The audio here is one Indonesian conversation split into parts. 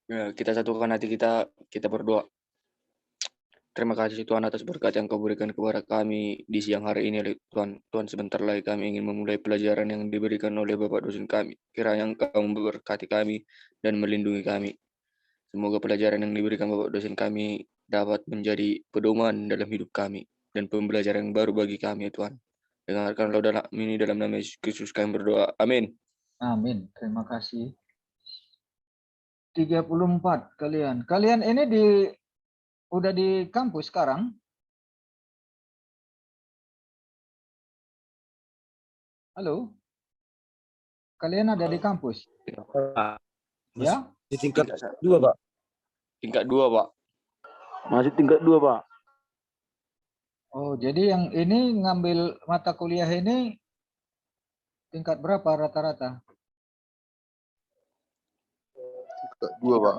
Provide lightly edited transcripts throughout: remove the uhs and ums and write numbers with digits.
Ya, kita satukan hati kita, kita berdoa. Terima kasih Tuhan atas berkat yang Kau berikan kepada kami di siang hari ini, Tuhan. Tuhan, sebentar lagi kami ingin memulai pelajaran yang diberikan oleh Bapak dosen kami. Kiranya Engkau memberkati kami dan melindungi kami. Semoga pelajaran yang diberikan Bapak dosen kami dapat menjadi pedoman dalam hidup kami dan pembelajaran yang baru bagi kami, ya Tuhan. Dengarkanlah dalam ini dalam nama Yesus Kristus kami berdoa. Amin. Amin. Terima kasih. 34 kalian. Kalian ini udah di kampus sekarang? Halo? Kalian ada di kampus? Ya? Di tingkat 2, Pak. Tingkat 2, Pak. Masih tingkat 2, Pak. Oh, jadi yang ini ngambil mata kuliah ini tingkat berapa rata-rata? Tingkat 2, Pak.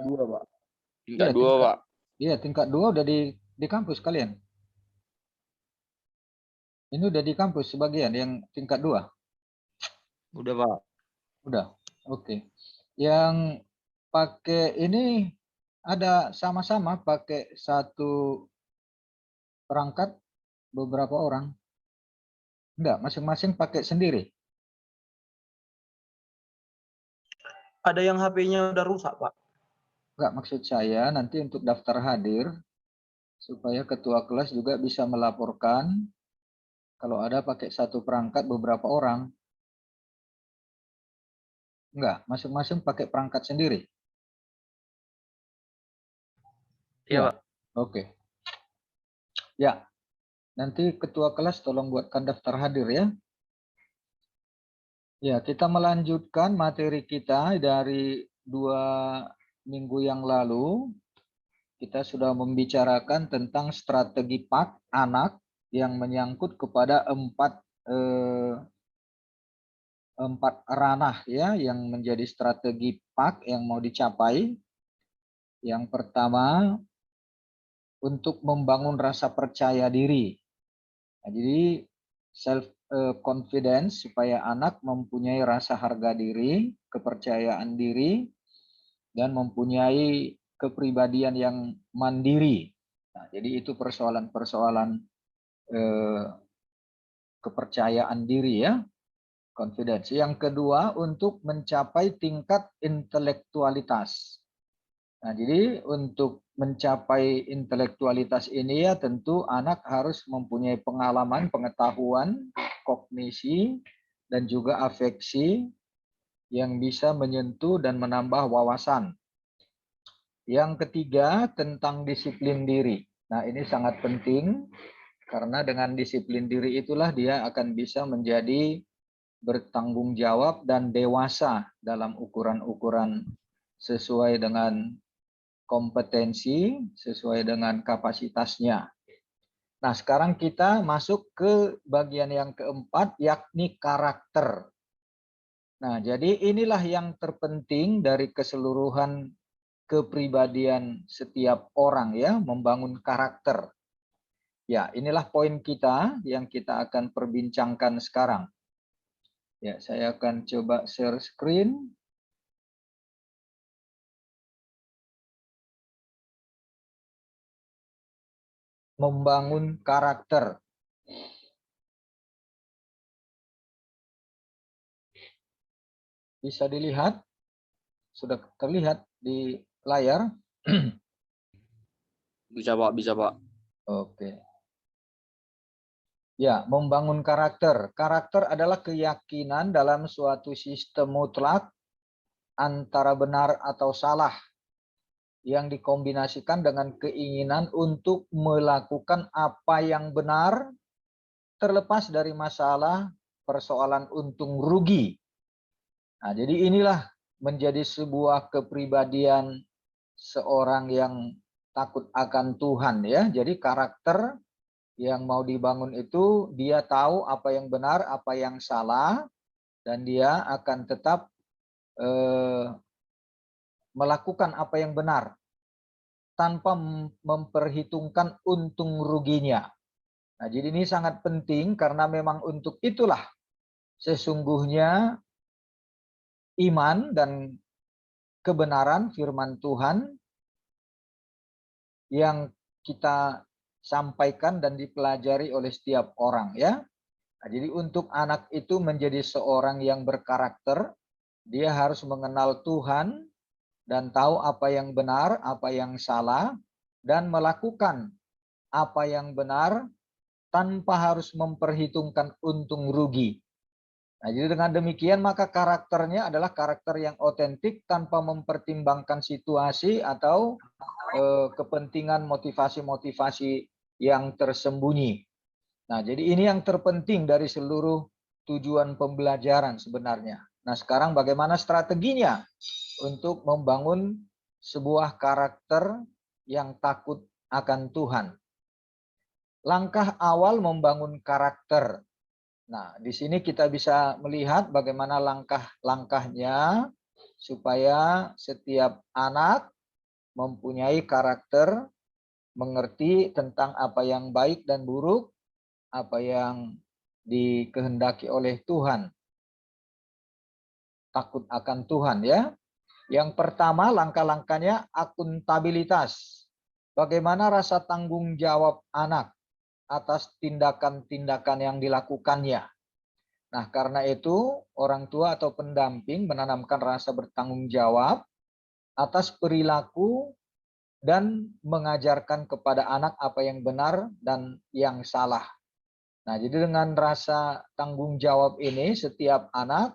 Tingkat 2, Pak. Iya, tingkat 2 udah di kampus kalian. Ini udah di kampus sebagian yang tingkat 2. Udah, Pak. Udah. Oke. Yang pakai ini ada sama-sama pakai satu perangkat beberapa orang? Enggak, masing-masing pakai sendiri. Ada yang HP-nya udah rusak, Pak. Enggak, maksud saya nanti untuk daftar hadir supaya ketua kelas juga bisa melaporkan kalau ada pakai satu perangkat beberapa orang. Enggak, masing-masing pakai perangkat sendiri. Iya, Pak. Oke. Ya, nanti ketua kelas tolong buatkan daftar hadir ya. Ya, kita melanjutkan materi kita dari 2 minggu yang lalu. Kita sudah membicarakan tentang strategi PAK anak yang menyangkut kepada 4 ranah ya yang menjadi strategi PAK yang mau dicapai. Yang pertama, untuk membangun rasa percaya diri. Nah, jadi self confidence supaya anak mempunyai rasa harga diri, kepercayaan diri, dan mempunyai kepribadian yang mandiri. Nah, jadi itu persoalan-persoalan kepercayaan diri ya, confidence. Yang kedua, untuk mencapai tingkat intelektualitas. Nah, jadi untuk mencapai intelektualitas ini ya tentu anak harus mempunyai pengalaman, pengetahuan, kognisi, dan juga afeksi yang bisa menyentuh dan menambah wawasan. Yang ketiga, tentang disiplin diri. Nah, ini sangat penting karena dengan disiplin diri itulah dia akan bisa menjadi bertanggung jawab dan dewasa dalam ukuran-ukuran sesuai dengan kompetensi, sesuai dengan kapasitasnya. Nah, sekarang kita masuk ke bagian yang keempat, yakni karakter. Nah, jadi inilah yang terpenting dari keseluruhan kepribadian setiap orang ya, membangun karakter. Ya, inilah poin kita yang kita akan perbincangkan sekarang. Ya, saya akan coba share screen. Membangun karakter. Bisa dilihat? Sudah terlihat di layar? Bisa, Pak. Bisa, Pak. Oke. Ya, membangun karakter. Karakter adalah keyakinan dalam suatu sistem mutlak antara benar atau salah yang dikombinasikan dengan keinginan untuk melakukan apa yang benar terlepas dari masalah persoalan untung rugi. Nah, jadi inilah menjadi sebuah kepribadian seorang yang takut akan Tuhan ya. Jadi karakter yang mau dibangun itu dia tahu apa yang benar, apa yang salah, dan dia akan tetap melakukan apa yang benar tanpa memperhitungkan untung ruginya. Nah, jadi ini sangat penting karena memang untuk itulah sesungguhnya iman dan kebenaran firman Tuhan yang kita sampaikan dan dipelajari oleh setiap orang ya. Nah, jadi untuk anak itu menjadi seorang yang berkarakter, dia harus mengenal Tuhan dan tahu apa yang benar, apa yang salah, dan melakukan apa yang benar tanpa harus memperhitungkan untung rugi. Nah, jadi dengan demikian maka karakternya adalah karakter yang otentik tanpa mempertimbangkan situasi atau kepentingan motivasi-motivasi yang tersembunyi. Nah, jadi ini yang terpenting dari seluruh tujuan pembelajaran sebenarnya. Nah, sekarang bagaimana strateginya untuk membangun sebuah karakter yang takut akan Tuhan? Langkah awal membangun karakter. Nah, di sini kita bisa melihat bagaimana langkah-langkahnya supaya setiap anak mempunyai karakter, mengerti tentang apa yang baik dan buruk, apa yang dikehendaki oleh Tuhan. Takut akan Tuhan ya. Yang pertama langkah-langkahnya akuntabilitas. Bagaimana rasa tanggung jawab anak atas tindakan-tindakan yang dilakukannya. Nah, karena itu orang tua atau pendamping menanamkan rasa bertanggung jawab atas perilaku dan mengajarkan kepada anak apa yang benar dan yang salah. Nah, jadi dengan rasa tanggung jawab ini setiap anak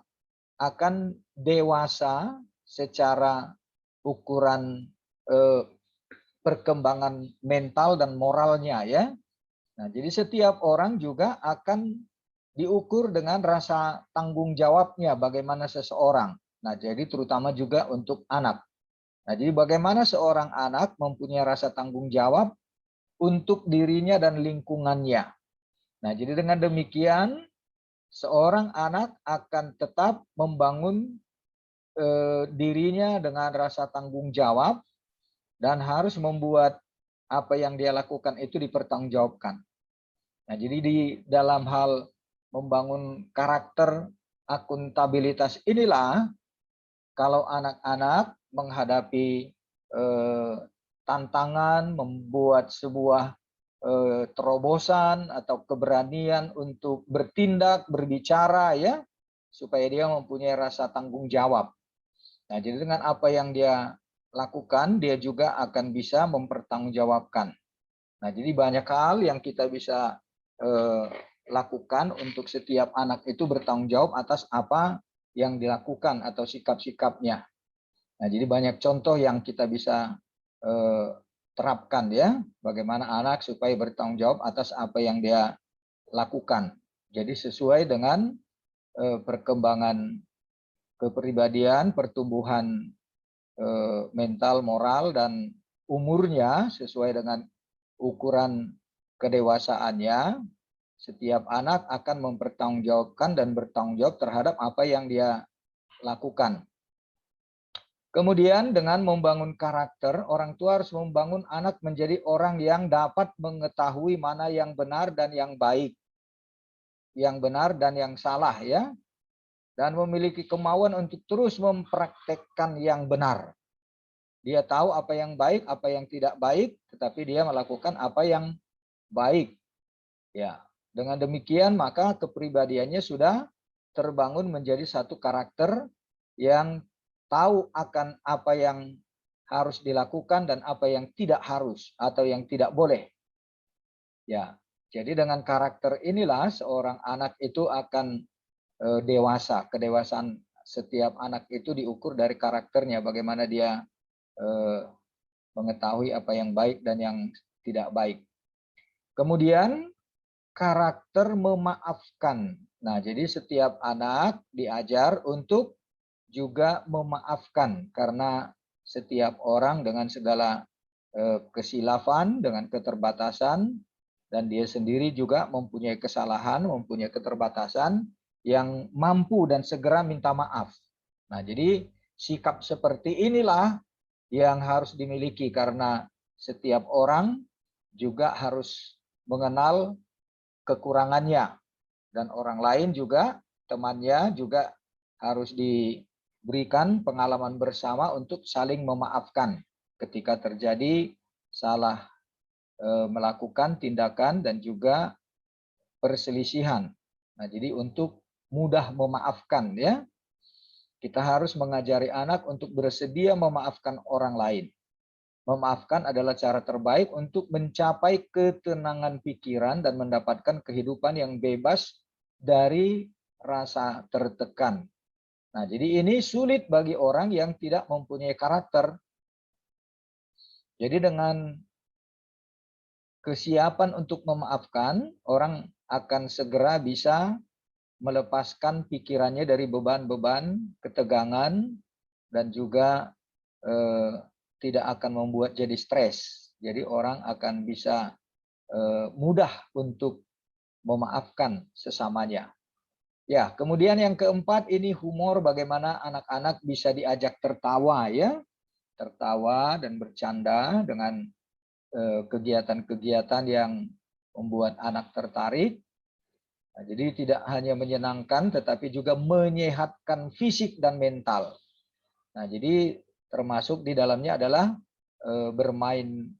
akan dewasa secara ukuran perkembangan mental dan moralnya ya. Nah, jadi setiap orang juga akan diukur dengan rasa tanggung jawabnya bagaimana seseorang. Nah, jadi terutama juga untuk anak. Nah, jadi bagaimana seorang anak mempunyai rasa tanggung jawab untuk dirinya dan lingkungannya. Nah, jadi dengan demikian seorang anak akan tetap membangun dirinya dengan rasa tanggung jawab dan harus membuat apa yang dia lakukan itu dipertanggungjawabkan. Nah, jadi di dalam hal membangun karakter akuntabilitas inilah kalau anak-anak menghadapi tantangan, membuat sebuah terobosan atau keberanian untuk bertindak, berbicara ya, supaya dia mempunyai rasa tanggung jawab. Nah, jadi dengan apa yang dia lakukan, dia juga akan bisa mempertanggungjawabkan. Nah, jadi banyak hal yang kita bisa lakukan untuk setiap anak itu bertanggung jawab atas apa yang dilakukan atau sikap-sikapnya. Nah, jadi banyak contoh yang kita bisa terapkan ya, bagaimana anak supaya bertanggung jawab atas apa yang dia lakukan. Jadi sesuai dengan perkembangan kepribadian, pertumbuhan mental, moral, dan umurnya sesuai dengan ukuran kedewasaannya, setiap anak akan mempertanggungjawabkan dan bertanggung jawab terhadap apa yang dia lakukan. Kemudian dengan membangun karakter, orang tua harus membangun anak menjadi orang yang dapat mengetahui mana yang benar dan yang baik, yang benar dan yang salah ya, dan memiliki kemauan untuk terus mempraktekkan yang benar. Dia tahu apa yang baik, apa yang tidak baik, tetapi dia melakukan apa yang baik. Ya, dengan demikian maka kepribadiannya sudah terbangun menjadi satu karakter yang tahu akan apa yang harus dilakukan dan apa yang tidak harus atau yang tidak boleh. Ya, jadi dengan karakter inilah seorang anak itu akan dewasa. Kedewasaan setiap anak itu diukur dari karakternya, bagaimana dia mengetahui apa yang baik dan yang tidak baik. Kemudian karakter memaafkan. Nah, jadi setiap anak diajar untuk juga memaafkan karena setiap orang dengan segala kesilafan, dengan keterbatasan, dan dia sendiri juga mempunyai kesalahan, mempunyai keterbatasan yang mampu dan segera minta maaf. Nah, jadi sikap seperti inilah yang harus dimiliki karena setiap orang juga harus mengenal kekurangannya dan orang lain juga, temannya juga harus berikan pengalaman bersama untuk saling memaafkan ketika terjadi salah melakukan tindakan dan juga perselisihan. Nah, jadi untuk mudah memaafkan ya, kita harus mengajari anak untuk bersedia memaafkan orang lain. Memaafkan adalah cara terbaik untuk mencapai ketenangan pikiran dan mendapatkan kehidupan yang bebas dari rasa tertekan. Nah, jadi ini sulit bagi orang yang tidak mempunyai karakter. Jadi dengan kesiapan untuk memaafkan, orang akan segera bisa melepaskan pikirannya dari beban-beban, ketegangan, dan juga tidak akan membuat jadi stres. Jadi orang akan bisa mudah untuk memaafkan sesamanya. Ya, kemudian yang keempat ini humor, bagaimana anak-anak bisa diajak tertawa ya, tertawa dan bercanda dengan kegiatan-kegiatan yang membuat anak tertarik. Nah, jadi tidak hanya menyenangkan tetapi juga menyehatkan fisik dan mental. Nah, jadi termasuk di dalamnya adalah bermain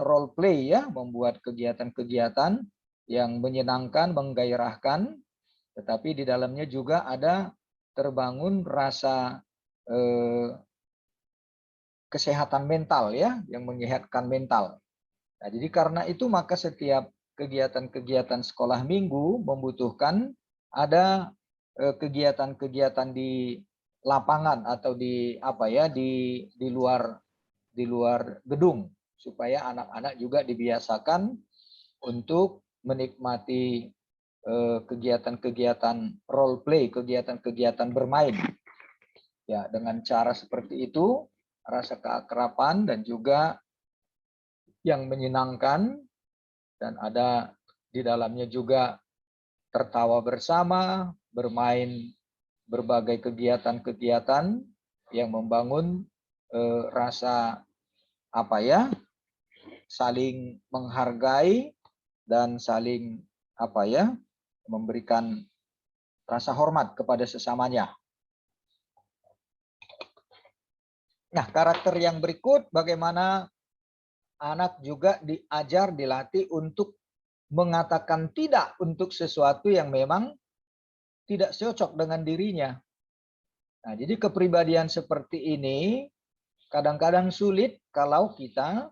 role play ya, membuat kegiatan-kegiatan yang menyenangkan, menggairahkan, tetapi di dalamnya juga ada terbangun rasa kesehatan mental ya, yang menyehatkan mental. Nah, jadi karena itu maka setiap kegiatan-kegiatan sekolah minggu membutuhkan ada kegiatan-kegiatan di lapangan atau di luar gedung supaya anak-anak juga dibiasakan untuk menikmati kegiatan-kegiatan role play, kegiatan-kegiatan bermain. Ya, dengan cara seperti itu rasa keakraban dan juga yang menyenangkan, dan ada di dalamnya juga tertawa bersama, bermain berbagai kegiatan-kegiatan yang membangun rasa saling menghargai dan saling memberikan rasa hormat kepada sesamanya. Nah, karakter yang berikut bagaimana anak juga diajar, dilatih untuk mengatakan tidak untuk sesuatu yang memang tidak cocok dengan dirinya. Nah, jadi kepribadian seperti ini kadang-kadang sulit kalau kita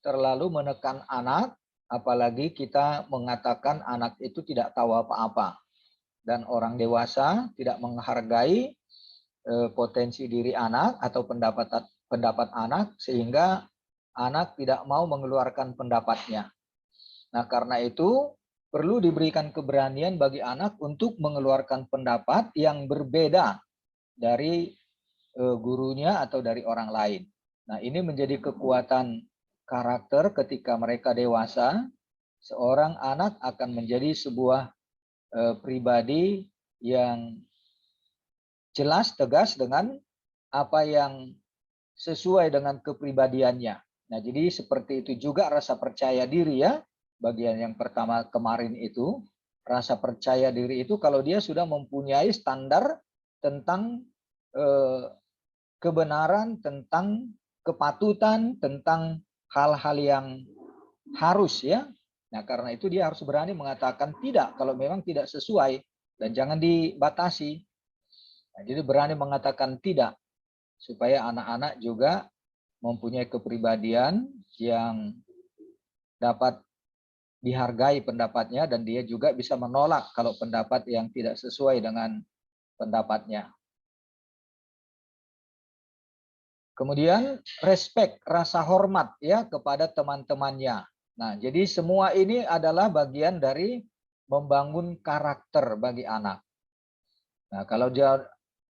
terlalu menekan anak, apalagi kita mengatakan anak itu tidak tahu apa-apa. Dan orang dewasa tidak menghargai potensi diri anak atau pendapat anak, sehingga anak tidak mau mengeluarkan pendapatnya. Nah, karena itu perlu diberikan keberanian bagi anak untuk mengeluarkan pendapat yang berbeda dari gurunya atau dari orang lain. Nah, ini menjadi kekuatan karakter ketika mereka dewasa. Seorang anak akan menjadi sebuah pribadi yang jelas, tegas dengan apa yang sesuai dengan kepribadiannya. Nah, jadi seperti itu juga rasa percaya diri ya. Bagian yang pertama kemarin itu, rasa percaya diri itu kalau dia sudah mempunyai standar tentang kebenaran, tentang kepatutan, tentang hal-hal yang harus ya. Nah, karena itu dia harus berani mengatakan tidak kalau memang tidak sesuai dan jangan dibatasi. Nah, jadi berani mengatakan tidak supaya anak-anak juga mempunyai kepribadian yang dapat dihargai pendapatnya dan dia juga bisa menolak kalau pendapat yang tidak sesuai dengan pendapatnya. Kemudian respect, rasa hormat ya kepada teman-temannya. Nah, jadi semua ini adalah bagian dari membangun karakter bagi anak. Nah, kalau dia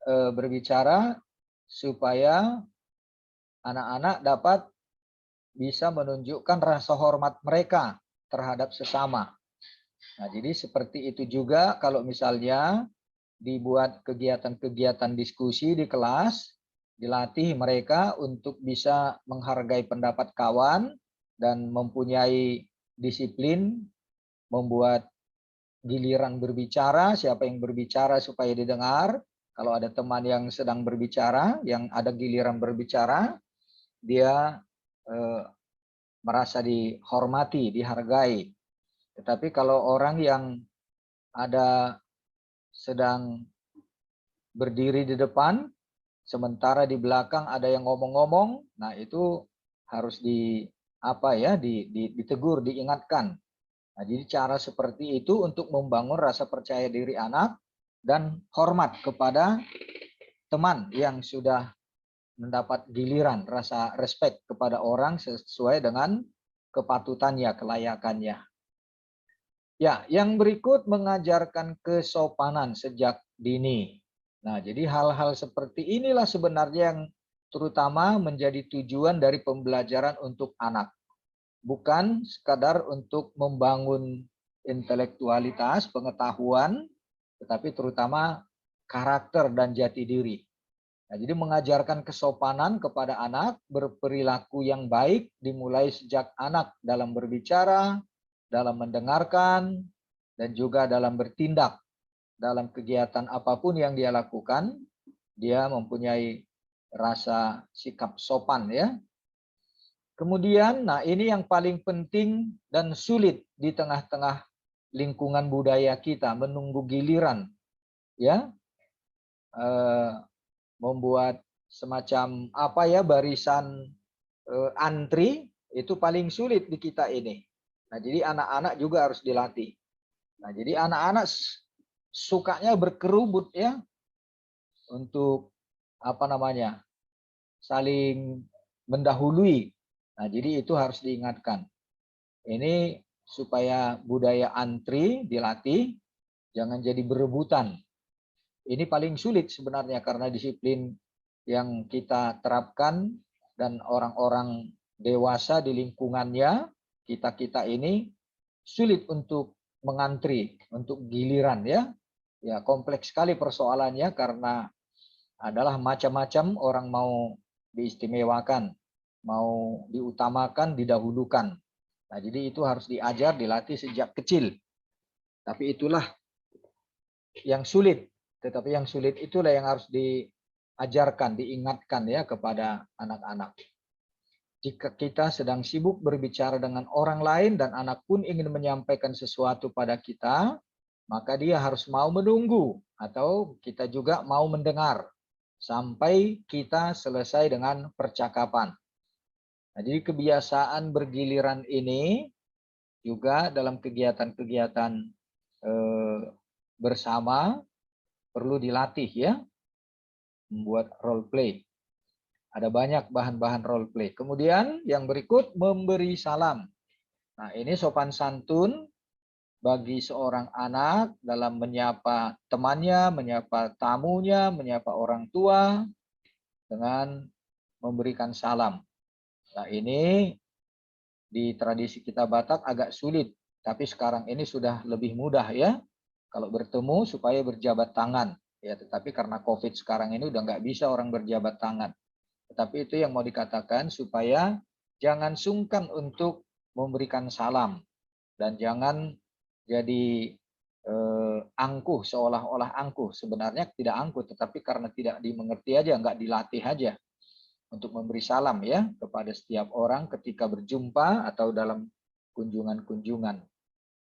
berbicara supaya anak-anak dapat bisa menunjukkan rasa hormat mereka terhadap sesama. Nah, jadi seperti itu juga kalau misalnya dibuat kegiatan-kegiatan diskusi di kelas, dilatih mereka untuk bisa menghargai pendapat kawan dan mempunyai disiplin, membuat giliran berbicara, siapa yang berbicara supaya didengar. Kalau ada teman yang sedang berbicara, yang ada giliran berbicara, dia merasa dihormati, dihargai. Tetapi kalau orang yang ada sedang berdiri di depan, sementara di belakang ada yang ngomong-ngomong, nah itu harus ditegur, diingatkan. Nah, jadi cara seperti itu untuk membangun rasa percaya diri anak dan hormat kepada teman yang sudah mendapat giliran, rasa respect kepada orang sesuai dengan kepatutannya, kelayakannya. Ya, yang berikut mengajarkan kesopanan sejak dini. Nah, jadi hal-hal seperti inilah sebenarnya yang terutama menjadi tujuan dari pembelajaran untuk anak. Bukan sekadar untuk membangun intelektualitas, pengetahuan, tetapi terutama karakter dan jati diri. Nah, jadi mengajarkan kesopanan kepada anak, berperilaku yang baik dimulai sejak anak dalam berbicara, dalam mendengarkan, dan juga dalam bertindak. Dalam kegiatan apapun yang dia lakukan, dia mempunyai rasa sikap sopan ya. Kemudian, nah ini yang paling penting dan sulit di tengah-tengah lingkungan budaya kita, menunggu giliran, ya, membuat semacam barisan antri itu paling sulit di kita ini. Nah, jadi anak-anak juga harus dilatih. Nah, jadi anak-anak sukanya berkerubut ya, untuk saling mendahului. Nah, jadi itu harus diingatkan. Ini supaya budaya antri dilatih, jangan jadi berebutan. Ini paling sulit sebenarnya karena disiplin yang kita terapkan dan orang-orang dewasa di lingkungannya, kita-kita ini sulit untuk mengantri, untuk giliran ya. Ya, kompleks sekali persoalannya karena adalah macam-macam orang mau diistimewakan, mau diutamakan, didahulukan. Nah, jadi itu harus diajar, dilatih sejak kecil. Tapi itulah yang sulit. Tetapi yang sulit itulah yang harus diajarkan, diingatkan ya kepada anak-anak. Jika kita sedang sibuk berbicara dengan orang lain dan anak pun ingin menyampaikan sesuatu pada kita, maka dia harus mau menunggu atau kita juga mau mendengar sampai kita selesai dengan percakapan. Nah, jadi kebiasaan bergiliran ini juga dalam kegiatan-kegiatan bersama perlu dilatih ya, membuat role play. Ada banyak bahan-bahan role play. Kemudian yang berikut memberi salam. Nah, ini sopan santun bagi seorang anak dalam menyapa temannya, menyapa tamunya, menyapa orang tua dengan memberikan salam. Nah, ini di tradisi kita Batak agak sulit, tapi sekarang ini sudah lebih mudah ya. Kalau bertemu supaya berjabat tangan. Ya, tetapi karena COVID sekarang ini udah nggak bisa orang berjabat tangan. Tetapi itu yang mau dikatakan supaya jangan sungkan untuk memberikan salam. Dan jangan jadi angkuh, seolah-olah angkuh. Sebenarnya tidak angkuh, tetapi karena tidak dimengerti aja, nggak dilatih aja. Untuk memberi salam ya kepada setiap orang ketika berjumpa atau dalam kunjungan-kunjungan.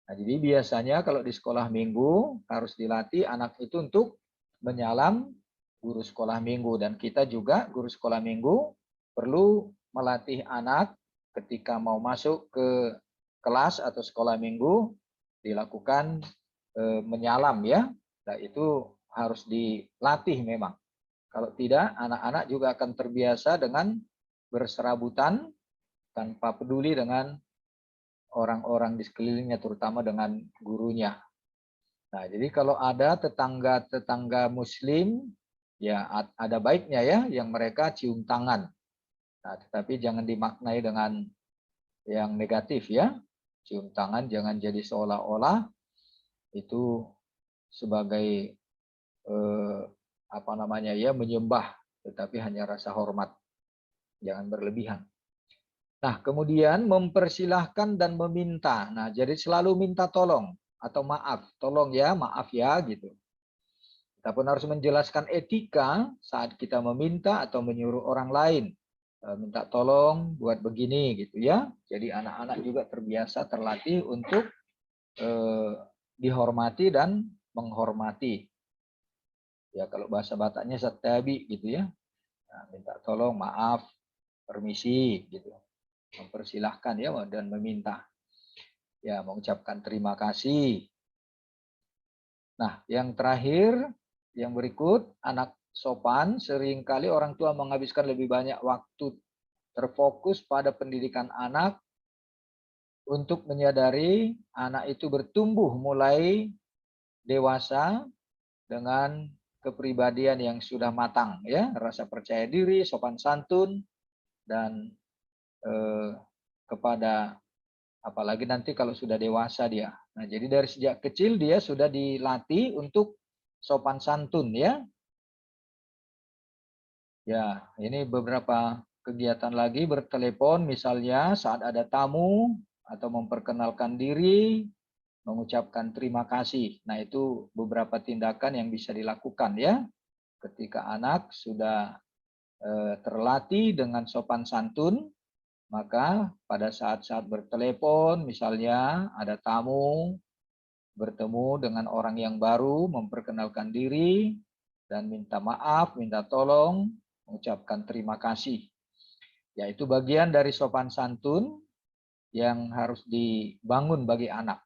Nah, jadi biasanya kalau di sekolah minggu harus dilatih anak itu untuk menyalam guru sekolah minggu. Dan kita juga guru sekolah minggu perlu melatih anak ketika mau masuk ke kelas atau sekolah minggu dilakukan menyalam ya. Nah, itu harus dilatih memang. Kalau tidak, anak-anak juga akan terbiasa dengan berserabutan tanpa peduli dengan orang-orang di sekelilingnya, terutama dengan gurunya. Nah, jadi kalau ada tetangga-tetangga Muslim, ya ada baiknya ya, yang mereka cium tangan. Nah, tetapi jangan dimaknai dengan yang negatif ya. Cium tangan jangan jadi seolah-olah itu sebagai menyembah, tetapi hanya rasa hormat, jangan berlebihan. Nah, kemudian mempersilahkan dan meminta. Nah, jadi selalu minta tolong. atau maaf, tolong ya, maaf ya gitu. Kita pun harus menjelaskan etika saat kita meminta atau menyuruh orang lain. Minta tolong buat begini gitu ya. Jadi anak-anak juga terbiasa terlatih untuk dihormati dan menghormati. Ya kalau bahasa Bataknya satabi gitu ya. Nah, minta tolong, maaf, permisi gitu. Mempersilahkan ya dan meminta. Ya mengucapkan terima kasih. Nah, yang terakhir, yang berikut, anak sopan, seringkali orang tua menghabiskan lebih banyak waktu terfokus pada pendidikan anak untuk menyadari anak itu bertumbuh mulai dewasa dengan kepribadian yang sudah matang, ya, rasa percaya diri, sopan santun, dan kepada apalagi nanti kalau sudah dewasa dia. Nah, jadi dari sejak kecil dia sudah dilatih untuk sopan santun ya. Ya, ini beberapa kegiatan lagi bertelepon misalnya saat ada tamu atau memperkenalkan diri, mengucapkan terima kasih. Nah, itu beberapa tindakan yang bisa dilakukan ya ketika anak sudah terlatih dengan sopan santun, maka pada saat-saat bertelepon misalnya ada tamu, bertemu dengan orang yang baru, memperkenalkan diri, dan minta maaf, minta tolong, mengucapkan terima kasih. Yaitu bagian dari sopan santun yang harus dibangun bagi anak.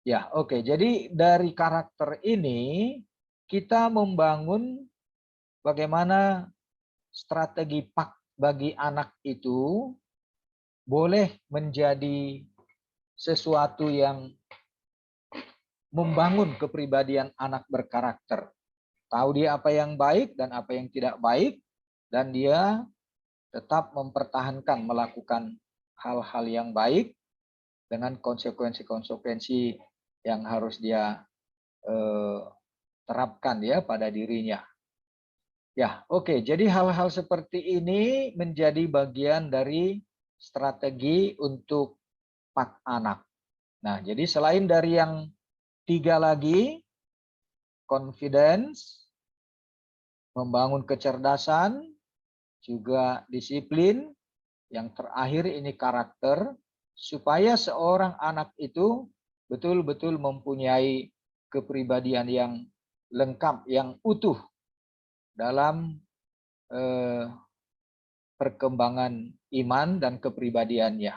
Ya, oke. Jadi dari karakter ini, kita membangun bagaimana strategi PAK bagi anak itu boleh menjadi sesuatu yang membangun kepribadian anak berkarakter. Tahu dia apa yang baik dan apa yang tidak baik, dan dia tetap mempertahankan melakukan hal-hal yang baik dengan konsekuensi-konsekuensi yang harus dia terapkan ya pada dirinya. Ya, oke. Jadi hal-hal seperti ini menjadi bagian dari strategi untuk PAK anak. Nah, jadi selain dari yang 3 lagi, confidence, membangun kecerdasan, juga disiplin, yang terakhir ini karakter, supaya seorang anak itu betul-betul mempunyai kepribadian yang lengkap, yang utuh dalam perkembangan iman dan kepribadiannya.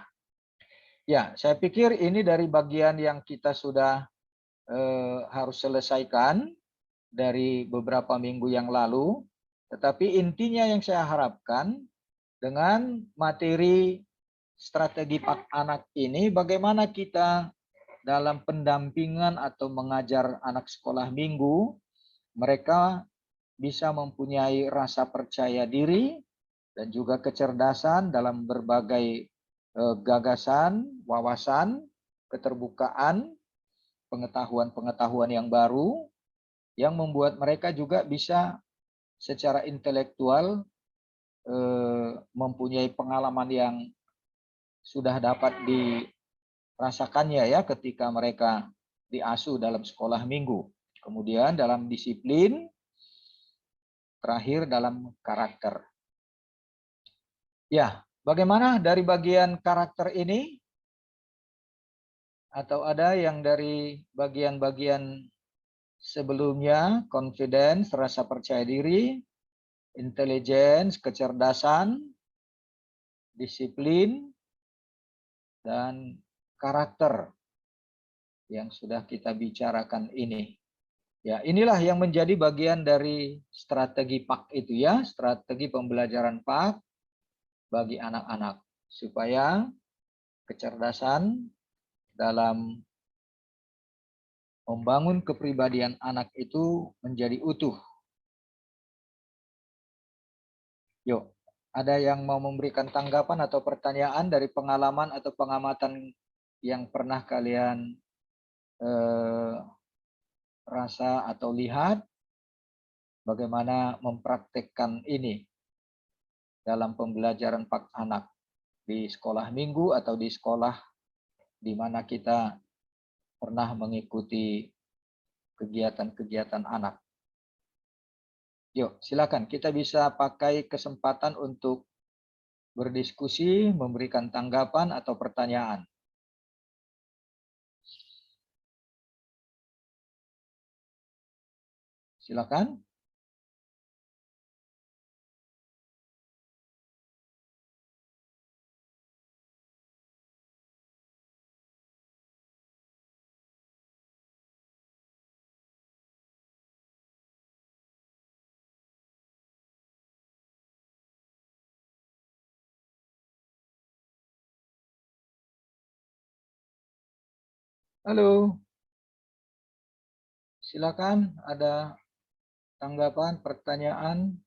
Ya, saya pikir ini dari bagian yang kita sudah harus selesaikan dari beberapa minggu yang lalu. Tetapi intinya yang saya harapkan dengan materi strategi PAK anak ini, bagaimana kita dalam pendampingan atau mengajar anak sekolah minggu, mereka bisa mempunyai rasa percaya diri dan juga kecerdasan dalam berbagai gagasan, wawasan, keterbukaan, pengetahuan-pengetahuan yang baru, yang membuat mereka juga bisa secara intelektual mempunyai pengalaman yang sudah dapat dirasakannya ya ketika mereka diasuh dalam sekolah minggu. Kemudian dalam disiplin, terakhir dalam karakter. Ya, bagaimana dari bagian karakter ini? Atau ada yang dari bagian-bagian sebelumnya, confidence, rasa percaya diri, intelligence, kecerdasan, disiplin, dan karakter yang sudah kita bicarakan ini. Ya, inilah yang menjadi bagian dari strategi PAK itu ya, strategi pembelajaran PAK bagi anak-anak supaya kecerdasan dalam membangun kepribadian anak itu menjadi utuh. Yuk, ada yang mau memberikan tanggapan atau pertanyaan dari pengalaman atau pengamatan yang pernah kalian rasa atau lihat bagaimana mempraktekkan ini dalam pembelajaran PAK anak di sekolah minggu atau di sekolah di mana kita pernah mengikuti kegiatan-kegiatan anak. Yuk, silakan. Kita bisa pakai kesempatan untuk berdiskusi, memberikan tanggapan atau pertanyaan. Silakan. Halo. Silakan, ada tanggapan, pertanyaan.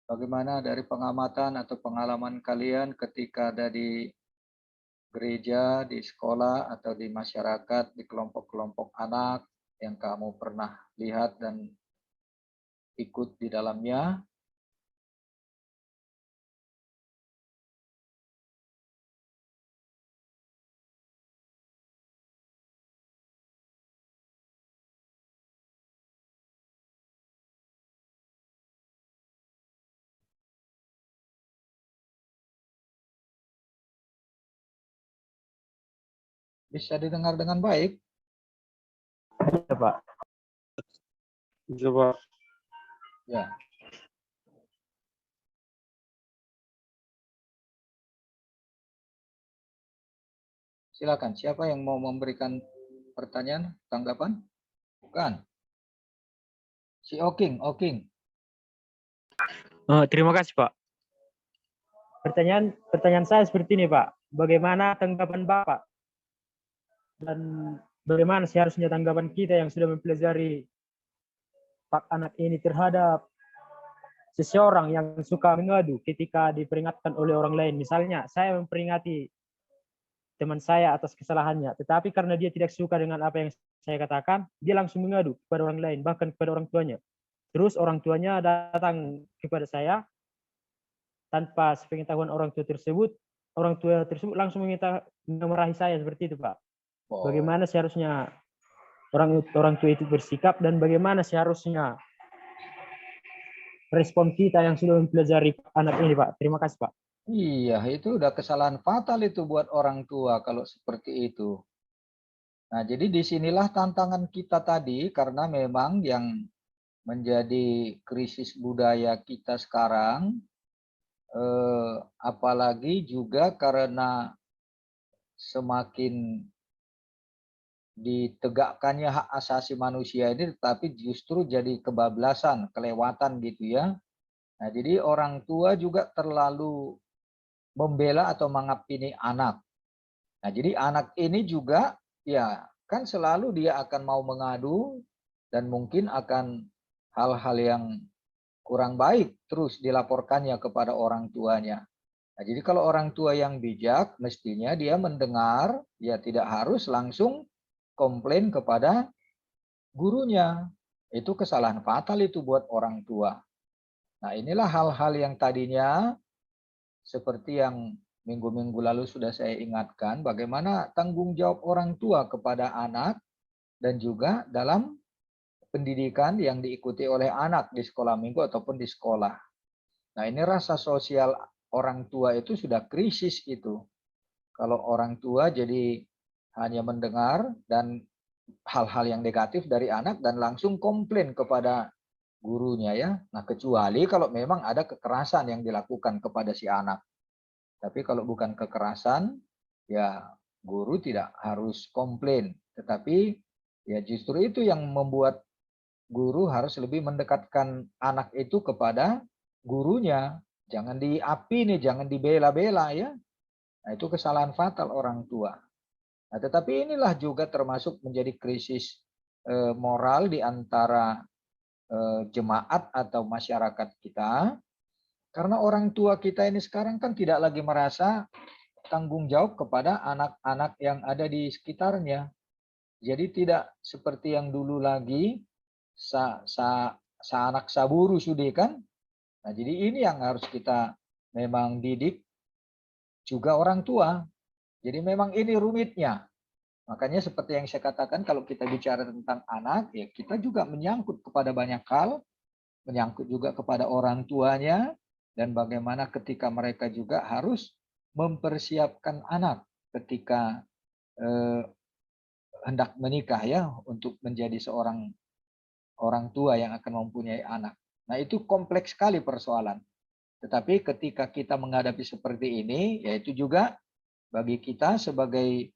Bagaimana dari pengamatan atau pengalaman kalian ketika ada di gereja, di sekolah, atau di masyarakat, di kelompok-kelompok anak yang kamu pernah lihat dan ikut di dalamnya? Bisa didengar dengan baik? Ya, Pak. Coba. Ya. Silakan, siapa yang mau memberikan pertanyaan, tanggapan? Bukan. Si Oking, Oking. Terima kasih, Pak. Pertanyaan saya seperti ini, Pak. Bagaimana tanggapan Bapak dan bagaimana seharusnya tanggapan kita yang sudah mempelajari hak anak ini terhadap seseorang yang suka mengadu ketika diperingatkan oleh orang lain. Misalnya, saya memperingati teman saya atas kesalahannya, tetapi karena dia tidak suka dengan apa yang saya katakan, dia langsung mengadu kepada orang lain, bahkan kepada orang tuanya. Terus orang tuanya datang kepada saya tanpa sepengetahuan orang tua tersebut langsung memarahi saya seperti itu, Pak. Bagaimana seharusnya orang tua itu bersikap dan bagaimana seharusnya respon kita yang sudah mempelajari anak ini, Pak. Terima kasih, Pak. Iya, itu udah kesalahan fatal itu buat orang tua kalau seperti itu. Nah, jadi disinilah tantangan kita tadi, karena memang yang menjadi krisis budaya kita sekarang, apalagi juga karena semakin ditegakkannya hak asasi manusia ini, tetapi justru jadi kebablasan, kelewatan gitu ya. Nah, jadi orang tua juga terlalu membela atau mengampini anak. Nah, jadi anak ini juga ya kan selalu dia akan mau mengadu dan mungkin akan hal-hal yang kurang baik terus dilaporkannya kepada orang tuanya. Nah, jadi kalau orang tua yang bijak mestinya dia mendengar, ya tidak harus langsung komplain kepada gurunya. Itu kesalahan fatal itu buat orang tua. Nah, inilah hal-hal yang tadinya seperti yang minggu-minggu lalu sudah saya ingatkan, bagaimana tanggung jawab orang tua kepada anak dan juga dalam pendidikan yang diikuti oleh anak di sekolah minggu ataupun di sekolah. Nah, ini rasa sosial orang tua itu sudah krisis itu. Kalau orang tua jadi hanya mendengar dan hal-hal yang negatif dari anak dan langsung komplain kepada gurunya ya. Nah, kecuali kalau memang ada kekerasan yang dilakukan kepada si anak. Tapi kalau bukan kekerasan, ya guru tidak harus komplain. Tetapi ya justru itu yang membuat guru harus lebih mendekatkan anak itu kepada gurunya. Jangan diapi nih, jangan dibela-bela ya. Nah, itu kesalahan fatal orang tua. Nah, tetapi inilah juga termasuk menjadi krisis moral di antara jemaat atau masyarakat kita. Karena orang tua kita ini sekarang kan tidak lagi merasa tanggung jawab kepada anak-anak yang ada di sekitarnya. Jadi tidak seperti yang dulu lagi, anak saburu sudah kan. Nah, jadi ini yang harus kita memang didik juga orang tua. Jadi memang ini rumitnya. Makanya seperti yang saya katakan, kalau kita bicara tentang anak, ya kita juga menyangkut kepada banyak hal, menyangkut juga kepada orang tuanya, dan bagaimana ketika mereka juga harus mempersiapkan anak ketika hendak menikah ya, untuk menjadi seorang orang tua yang akan mempunyai anak. Nah, itu kompleks sekali persoalan. Tetapi ketika kita menghadapi seperti ini, yaitu juga bagi kita sebagai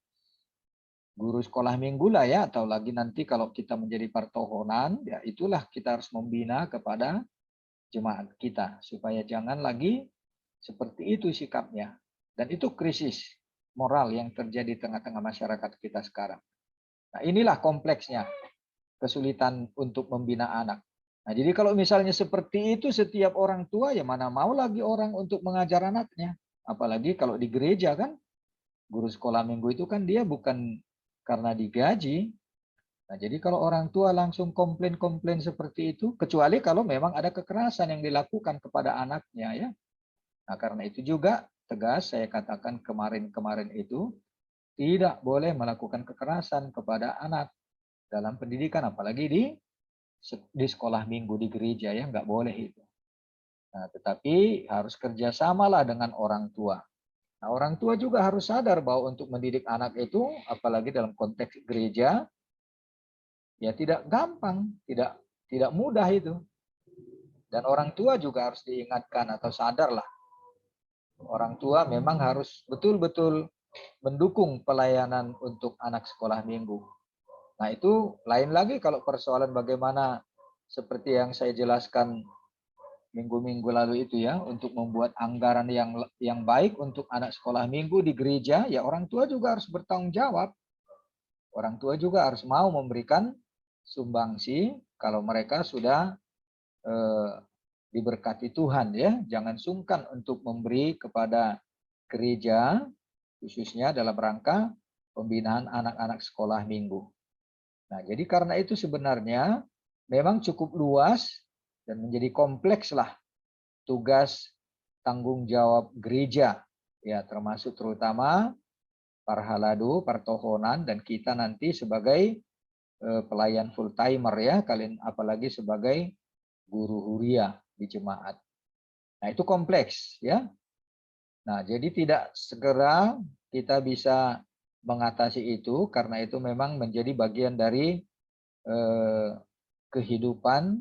guru sekolah minggu lah ya, atau lagi nanti kalau kita menjadi partohonan, ya itulah kita harus membina kepada jemaat kita supaya jangan lagi seperti itu sikapnya. Dan itu krisis moral yang terjadi di tengah-tengah masyarakat kita sekarang. Nah, inilah kompleksnya kesulitan untuk membina anak. Nah, jadi kalau misalnya seperti itu setiap orang tua, ya mana mau lagi orang untuk mengajar anaknya. Apalagi kalau di gereja kan, guru sekolah minggu itu kan dia bukan karena digaji. Nah, jadi kalau orang tua langsung komplain-komplain seperti itu, kecuali kalau memang ada kekerasan yang dilakukan kepada anaknya ya. Nah, karena itu juga tegas saya katakan kemarin-kemarin itu tidak boleh melakukan kekerasan kepada anak dalam pendidikan, apalagi di sekolah minggu di gereja ya, nggak boleh itu. Nah, tetapi harus kerjasamalah dengan orang tua. Nah, orang tua juga harus sadar bahwa untuk mendidik anak itu, apalagi dalam konteks gereja, ya tidak gampang, tidak mudah itu. Dan orang tua juga harus diingatkan atau sadarlah. Orang tua memang harus betul-betul mendukung pelayanan untuk anak sekolah minggu. Nah, itu lain lagi kalau persoalan bagaimana seperti yang saya jelaskan minggu-minggu lalu itu ya, untuk membuat anggaran yang baik untuk anak sekolah minggu di gereja, ya orang tua juga harus bertanggung jawab. Orang tua juga harus mau memberikan sumbangsi kalau mereka sudah diberkati Tuhan ya. Jangan sungkan untuk memberi kepada gereja, khususnya dalam rangka pembinaan anak-anak sekolah minggu. Nah, jadi karena itu sebenarnya memang cukup luas dan menjadi kompleks lah tugas tanggung jawab gereja, ya termasuk terutama parhaladu, partohonan, dan kita nanti sebagai pelayan full timer ya, kalian apalagi sebagai guru huria di jemaat. Nah, itu kompleks ya. Nah, jadi tidak segera kita bisa mengatasi itu, karena itu memang menjadi bagian dari kehidupan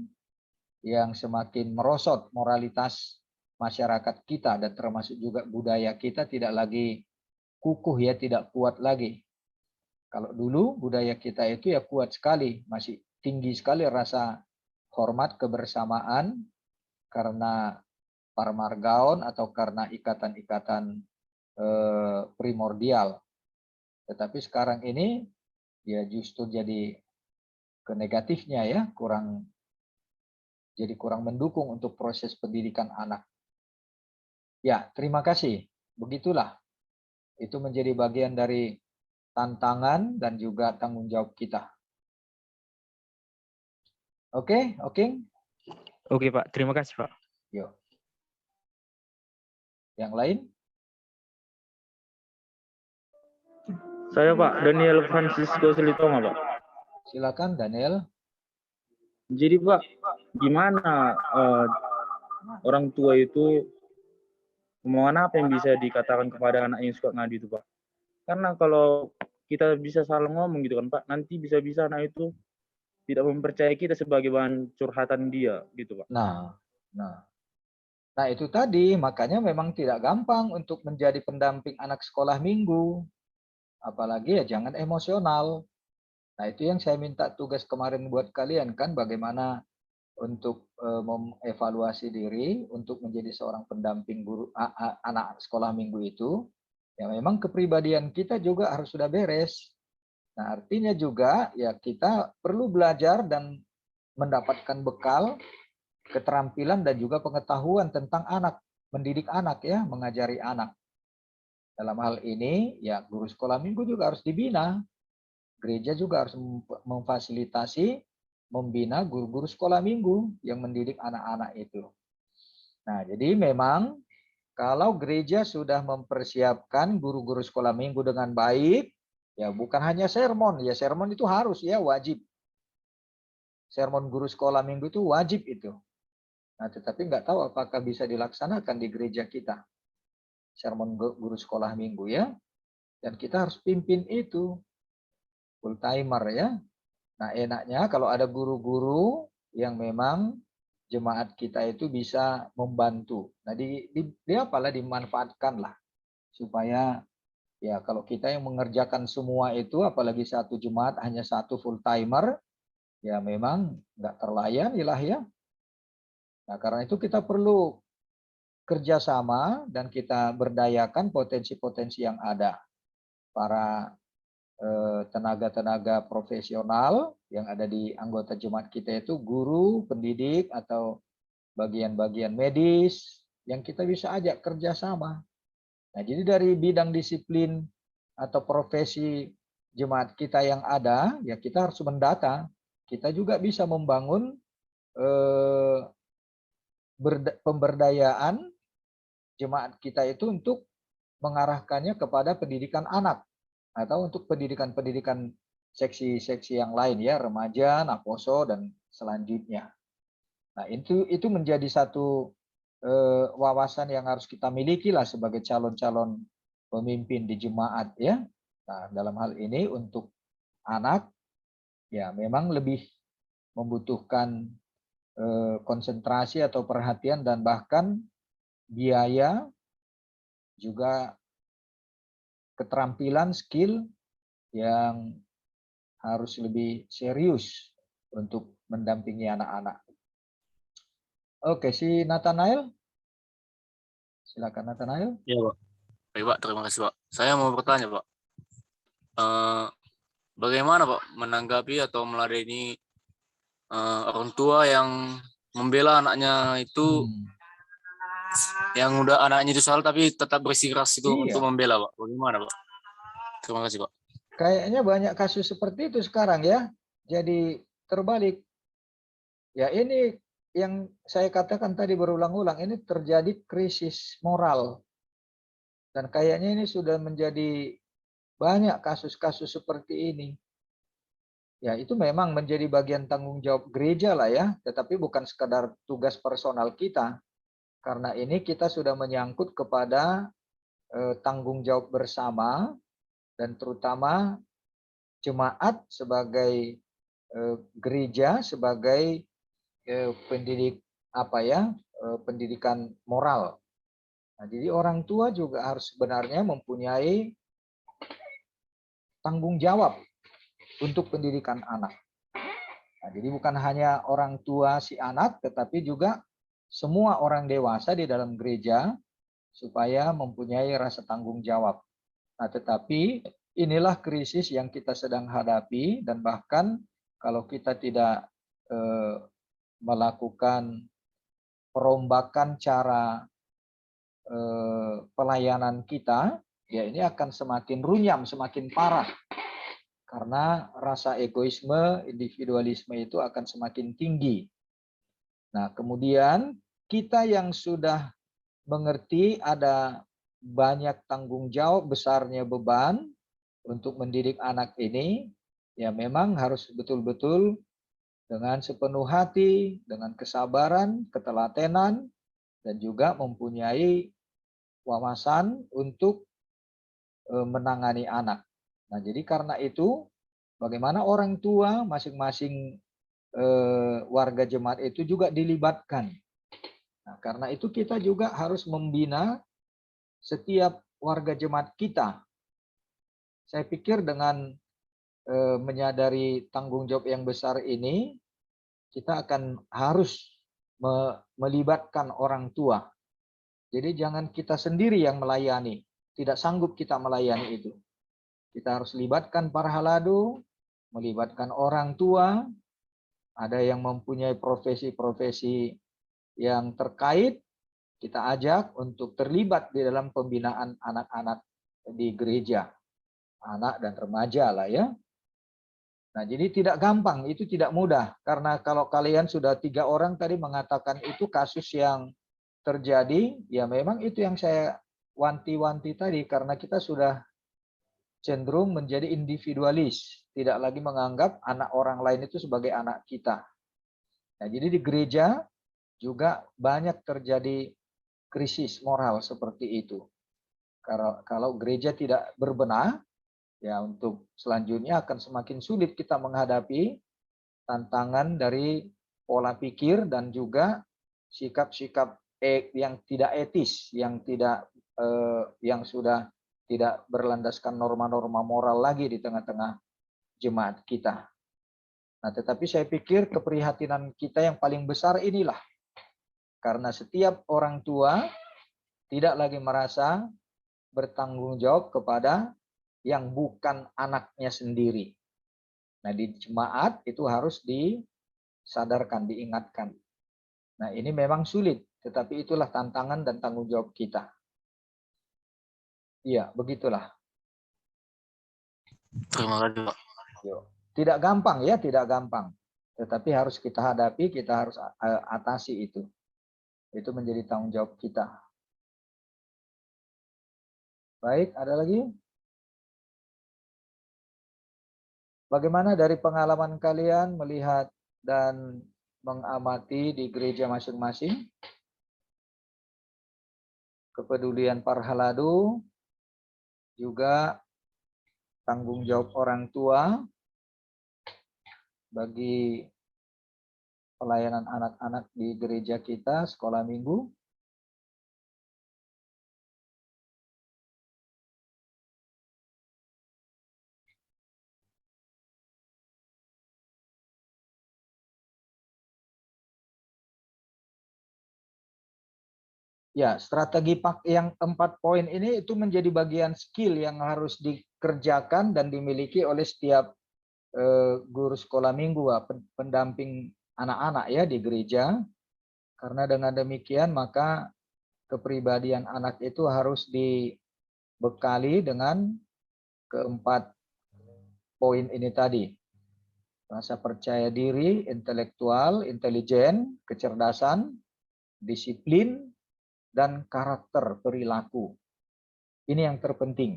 yang semakin merosot moralitas masyarakat kita, dan termasuk juga budaya kita tidak lagi kukuh ya, tidak kuat lagi. Kalau dulu budaya kita itu ya kuat sekali, masih tinggi sekali rasa hormat kebersamaan karena parmargaon atau karena ikatan-ikatan primordial. Tetapi sekarang ini ya justru jadi ke negatifnya ya, kurang mendukung untuk proses pendidikan anak. Ya, terima kasih. Begitulah. Itu menjadi bagian dari tantangan dan juga tanggung jawab kita. Oke, oke. Oke Pak, terima kasih Pak. Yuk. Yang lain? Saya Pak, Daniel Francisco Silitonga Pak. Silakan Daniel. Jadi Pak, gimana orang tua itu, omongan apa yang bisa dikatakan kepada anak yang suka ngadu itu Pak? Karena kalau kita bisa salah ngomong gitu kan Pak, nanti bisa-bisa anak itu tidak mempercayai kita sebagai bahan curhatan dia gitu Pak. Nah itu tadi, makanya memang tidak gampang untuk menjadi pendamping anak sekolah minggu. Apalagi ya jangan emosional. Nah itu yang saya minta tugas kemarin buat kalian kan, bagaimana untuk mengevaluasi diri untuk menjadi seorang pendamping guru anak sekolah minggu itu. Ya memang kepribadian kita juga harus sudah beres. Nah artinya juga ya kita perlu belajar dan mendapatkan bekal, keterampilan dan juga pengetahuan tentang anak, mendidik anak ya, mengajari anak. Dalam hal ini ya guru sekolah minggu juga harus dibina. Gereja juga harus memfasilitasi, membina guru-guru sekolah minggu yang mendidik anak-anak itu. Nah, jadi memang kalau gereja sudah mempersiapkan guru-guru sekolah minggu dengan baik, ya bukan hanya sermon, ya sermon itu harus, ya wajib. Sermon guru sekolah minggu itu wajib itu. Nah, tetapi nggak tahu apakah bisa dilaksanakan di gereja kita. Sermon guru sekolah minggu ya. Dan kita harus pimpin itu. Full timer ya. Nah, enaknya kalau ada guru-guru yang memang jemaat kita itu bisa membantu. Nah, apalah dimanfaatkan lah supaya ya kalau kita yang mengerjakan semua itu, apalagi satu jemaat hanya satu full timer, ya memang nggak terlayani lah ya. Nah, karena itu kita perlu kerjasama dan kita berdayakan potensi-potensi yang ada. Para tenaga-tenaga profesional yang ada di anggota jemaat kita itu guru, pendidik, atau bagian-bagian medis yang kita bisa ajak kerjasama. Nah, jadi dari bidang disiplin atau profesi jemaat kita yang ada, ya kita harus mendata. Kita juga bisa membangun pemberdayaan jemaat kita itu untuk mengarahkannya kepada pendidikan anak atau untuk pendidikan-pendidikan seksi-seksi yang lain ya, remaja, naposo dan selanjutnya. Nah, itu menjadi satu wawasan yang harus kita miliki lah sebagai calon-calon pemimpin di jemaat ya. Nah, dalam hal ini untuk anak ya memang lebih membutuhkan konsentrasi atau perhatian dan bahkan biaya juga keterampilan, skill yang harus lebih serius untuk mendampingi anak-anak. Oke, si Nathanael. Silakan Nathanael. Ya, Pak. Baik, Pak. Terima kasih, Pak. Saya mau bertanya, Pak. Bagaimana, Pak, menanggapi atau meladeni orang tua yang membela anaknya itu, yang udah anaknya itu salah tapi tetap bersikeras itu untuk membela, Pak. Bagaimana, Pak? Terima kasih, Pak. Kayaknya banyak kasus seperti itu sekarang ya. Jadi terbalik. Ya ini yang saya katakan tadi berulang-ulang, ini terjadi krisis moral. Dan kayaknya ini sudah menjadi banyak kasus-kasus seperti ini. Ya itu memang menjadi bagian tanggung jawab gereja lah ya. Tetapi bukan sekadar tugas personal kita. Karena ini kita sudah menyangkut kepada tanggung jawab bersama. Dan terutama jemaat sebagai gereja, sebagai pendidik pendidikan moral. Nah, jadi orang tua juga harus sebenarnya mempunyai tanggung jawab untuk pendidikan anak. Nah, jadi bukan hanya orang tua si anak, tetapi juga semua orang dewasa di dalam gereja supaya mempunyai rasa tanggung jawab. Nah, tetapi inilah krisis yang kita sedang hadapi dan bahkan kalau kita tidak melakukan perombakan cara pelayanan kita, ya ini akan semakin runyam, semakin parah. Karena rasa egoisme, individualisme itu akan semakin tinggi. Nah, kemudian kita yang sudah mengerti ada banyak tanggung jawab, besarnya beban untuk mendidik anak ini, ya memang harus betul-betul dengan sepenuh hati, dengan kesabaran, ketelatenan, dan juga mempunyai wawasan untuk menangani anak. Nah, jadi karena itu, bagaimana orang tua masing-masing warga jemaat itu juga dilibatkan. Nah, karena itu kita juga harus membina setiap warga jemaat kita. Saya pikir dengan menyadari tanggung jawab yang besar ini, kita akan harus melibatkan orang tua. Jadi jangan kita sendiri yang melayani. Tidak sanggup kita melayani itu. Kita harus libatkan para haladu, melibatkan orang tua. Ada yang mempunyai profesi-profesi yang terkait, kita ajak untuk terlibat di dalam pembinaan anak-anak di gereja. Anak dan remaja lah ya. Nah, jadi tidak gampang, itu tidak mudah. Karena kalau kalian sudah 3 orang tadi mengatakan itu kasus yang terjadi, ya memang itu yang saya wanti-wanti tadi, karena kita sudah cenderung menjadi individualis, tidak lagi menganggap anak orang lain itu sebagai anak kita. Nah, jadi di gereja juga banyak terjadi krisis moral seperti itu. Kalau gereja tidak berbenah, ya untuk selanjutnya akan semakin sulit kita menghadapi tantangan dari pola pikir dan juga sikap-sikap yang tidak etis, yang sudah tidak berlandaskan norma-norma moral lagi di tengah-tengah jemaat kita. Nah, tetapi saya pikir keprihatinan kita yang paling besar inilah, karena setiap orang tua tidak lagi merasa bertanggung jawab kepada yang bukan anaknya sendiri. Nah, di jemaat itu harus disadarkan, diingatkan. Nah, ini memang sulit, tetapi itulah tantangan dan tanggung jawab kita. Iya, begitulah. Terima kasih, Pak. Tidak gampang ya, tidak gampang. Tetapi harus kita hadapi, kita harus atasi itu. Itu menjadi tanggung jawab kita. Baik, ada lagi? Bagaimana dari pengalaman kalian melihat dan mengamati di gereja masing-masing? Kepedulian Parhaladu, juga tanggung jawab orang tua bagi pelayanan anak-anak di gereja kita, sekolah minggu. Ya, strategi yang 4 poin ini itu menjadi bagian skill yang harus dikerjakan dan dimiliki oleh setiap guru sekolah minggu, pendamping anak-anak ya di gereja. Karena dengan demikian maka kepribadian anak itu harus dibekali dengan keempat poin ini tadi. Rasa percaya diri, intelektual, intelijen, kecerdasan, disiplin, dan karakter perilaku. Ini yang terpenting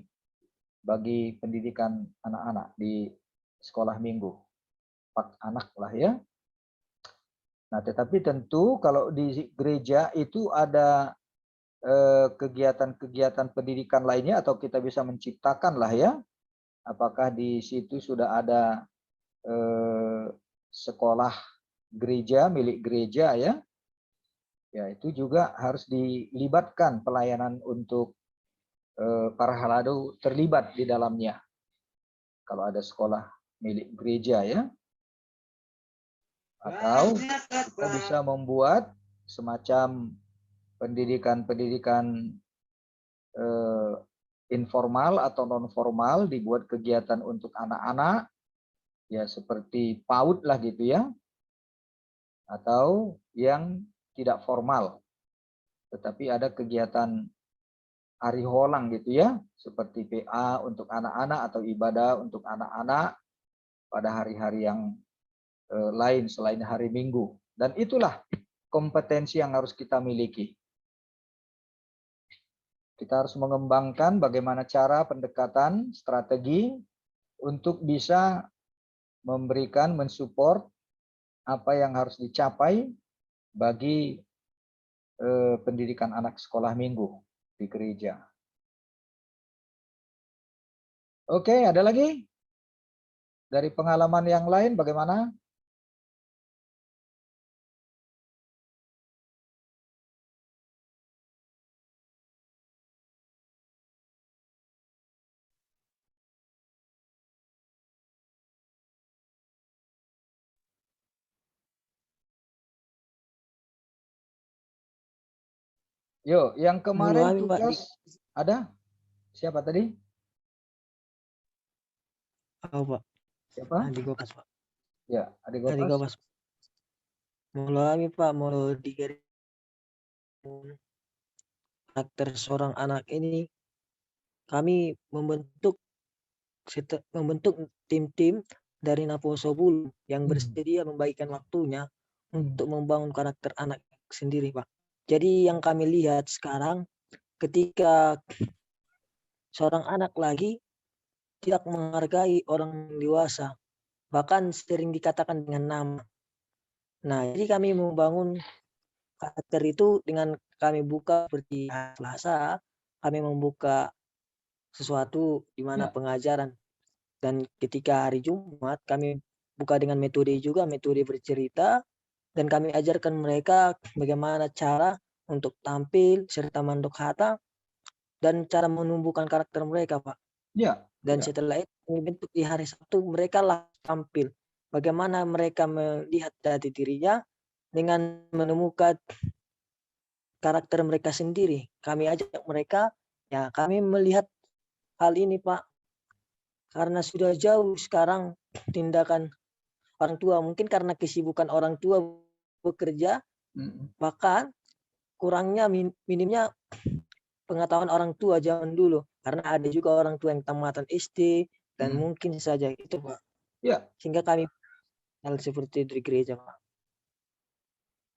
bagi pendidikan anak-anak di sekolah minggu. 4 anak lah ya. Nah, tetapi tentu kalau di gereja itu ada kegiatan-kegiatan pendidikan lainnya, atau kita bisa menciptakan lah ya. Apakah di situ sudah ada sekolah gereja, milik gereja ya. Ya, itu juga harus dilibatkan pelayanan untuk Parhaladu terlibat di dalamnya. Kalau ada sekolah milik gereja ya. Atau kita bisa membuat semacam pendidikan-pendidikan informal atau non formal, dibuat kegiatan untuk anak-anak ya, seperti PAUD lah gitu ya, atau yang tidak formal tetapi ada kegiatan hari holang gitu ya, seperti PA untuk anak-anak atau ibadah untuk anak-anak pada hari-hari yang lain selain hari Minggu. Dan itulah kompetensi yang harus kita miliki. Kita harus mengembangkan bagaimana cara pendekatan, strategi untuk bisa memberikan, mensupport apa yang harus dicapai bagi pendidikan anak sekolah minggu di gereja. Oke, ada lagi? Dari pengalaman yang lain bagaimana? Yuk, yang kemarin tugas ada? Siapa tadi? Oh, Pak. Siapa? Adi Gopas, Pak. Ya, Adi Adi Gopas. Gopas. Mulai Pak, mau digaris karakter seorang anak ini, kami membentuk tim-tim dari Naposobul yang bersedia membagikan waktunya untuk membangun karakter anak sendiri, Pak. Jadi yang kami lihat sekarang ketika seorang anak lagi tidak menghargai orang dewasa, bahkan sering dikatakan dengan nama. Nah, jadi kami membangun karakter itu dengan kami buka seperti hari Selasa, kami membuka sesuatu di mana Ya. pengajaran. Dan ketika hari Jumat kami buka dengan metode juga, metode bercerita, dan kami ajarkan mereka bagaimana cara untuk tampil serta mandok hata dan cara menumbuhkan karakter mereka, Pak. Ya. Dan Ya. setelah itu kami bentuk di hari Sabtu mereka lah tampil. Bagaimana mereka melihat jati dirinya dengan menemukan karakter mereka sendiri. Kami ajak mereka, ya kami melihat hal ini, Pak, karena sudah jauh sekarang tindakan orang tua. Mungkin karena kesibukan orang tua bekerja, bahkan kurangnya minimnya pengetahuan orang tua zaman dulu. Karena ada juga orang tua yang tamatan SD dan mungkin saja itu, Pak. Ya. Sehingga kami hal seperti itu di gereja, Pak.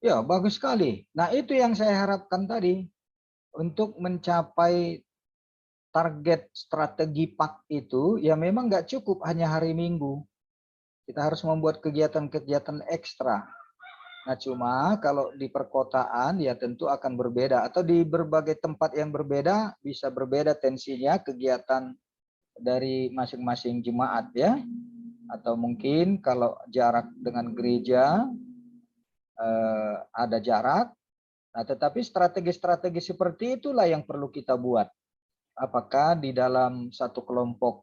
Ya, bagus sekali. Nah, itu yang saya harapkan tadi. Untuk mencapai target strategi PAK itu, ya memang nggak cukup hanya hari Minggu. Kita harus membuat kegiatan-kegiatan ekstra. Nah, cuma kalau di perkotaan ya tentu akan berbeda. Atau di berbagai tempat yang berbeda, bisa berbeda tensinya kegiatan dari masing-masing jemaat ya. Atau mungkin kalau jarak dengan gereja, ada jarak. Nah, tetapi strategi-strategi seperti itulah yang perlu kita buat. Apakah di dalam satu kelompok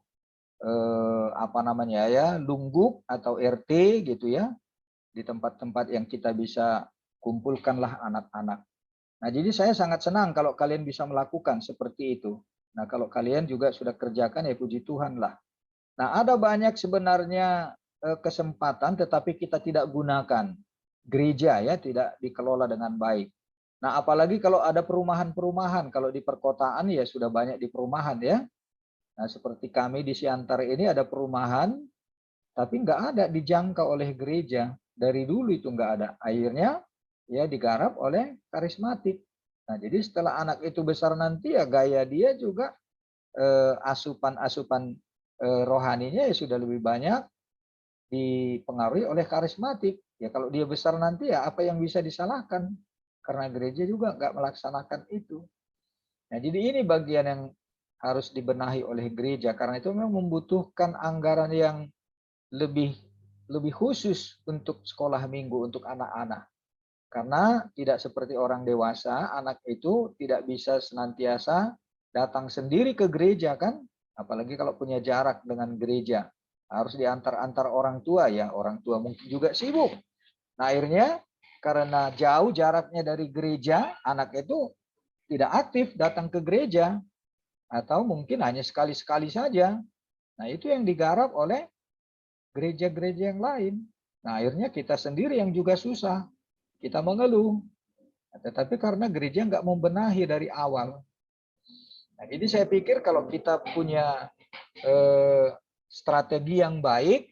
lungguk atau RT gitu ya, di tempat-tempat yang kita bisa kumpulkanlah anak-anak. Nah, jadi saya sangat senang kalau kalian bisa melakukan seperti itu. Nah, kalau kalian juga sudah kerjakan ya puji Tuhan lah. Nah, ada banyak sebenarnya kesempatan tetapi kita tidak gunakan. Gereja ya tidak dikelola dengan baik. Nah, apalagi kalau ada perumahan-perumahan, kalau di perkotaan ya sudah banyak di perumahan ya. Nah, seperti kami di Siantar ini ada perumahan, tapi nggak ada dijangkau oleh gereja. Dari dulu itu nggak ada. Akhirnya ya digarap oleh karismatik. Nah, jadi setelah anak itu besar nanti ya gaya dia juga asupan-asupan rohaninya ya sudah lebih banyak dipengaruhi oleh karismatik. Ya kalau dia besar nanti ya apa yang bisa disalahkan? Karena gereja juga nggak melaksanakan itu. Nah, jadi ini bagian yang harus dibenahi oleh gereja. Karena itu memang membutuhkan anggaran yang lebih khusus untuk sekolah minggu untuk anak-anak. Karena tidak seperti orang dewasa, anak itu tidak bisa senantiasa datang sendiri ke gereja kan? Apalagi kalau punya jarak dengan gereja. Harus diantar-antar orang tua ya. Orang tua mungkin juga sibuk. Nah, akhirnya karena jauh jaraknya dari gereja, anak itu tidak aktif datang ke gereja. Atau mungkin hanya sekali-sekali saja. Nah, itu yang digarap oleh gereja-gereja yang lain. Nah, akhirnya kita sendiri yang juga susah. Kita mengeluh. Tetapi karena gereja nggak membenahi dari awal. Nah, jadi saya pikir kalau kita punya strategi yang baik,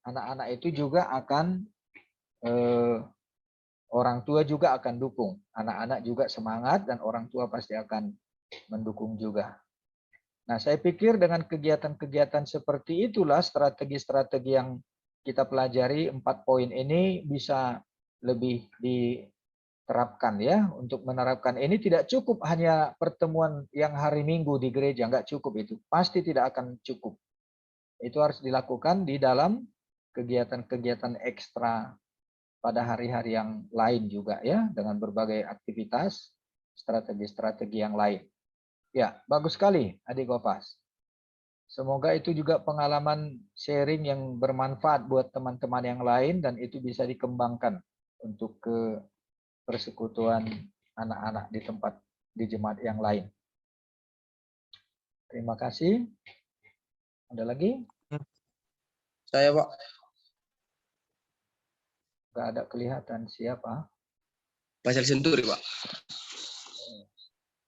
anak-anak itu juga akan orang tua juga akan dukung. Anak-anak juga semangat dan orang tua pasti akan mendukung juga. Nah, saya pikir dengan kegiatan-kegiatan seperti itulah strategi-strategi yang kita pelajari 4 poin ini bisa lebih diterapkan ya. Untuk menerapkan ini tidak cukup hanya pertemuan yang hari Minggu di gereja, nggak cukup itu. Pasti tidak akan cukup. Itu harus dilakukan di dalam kegiatan-kegiatan ekstra pada hari-hari yang lain juga ya, dengan berbagai aktivitas, strategi-strategi yang lain. Ya, bagus sekali Adik Gopas. Semoga itu juga pengalaman sharing yang bermanfaat buat teman-teman yang lain dan itu bisa dikembangkan untuk ke persekutuan anak-anak di tempat di jemaat yang lain. Terima kasih. Ada lagi? Saya, Pak. Nggak ada kelihatan siapa. Faisal Senturi, Pak.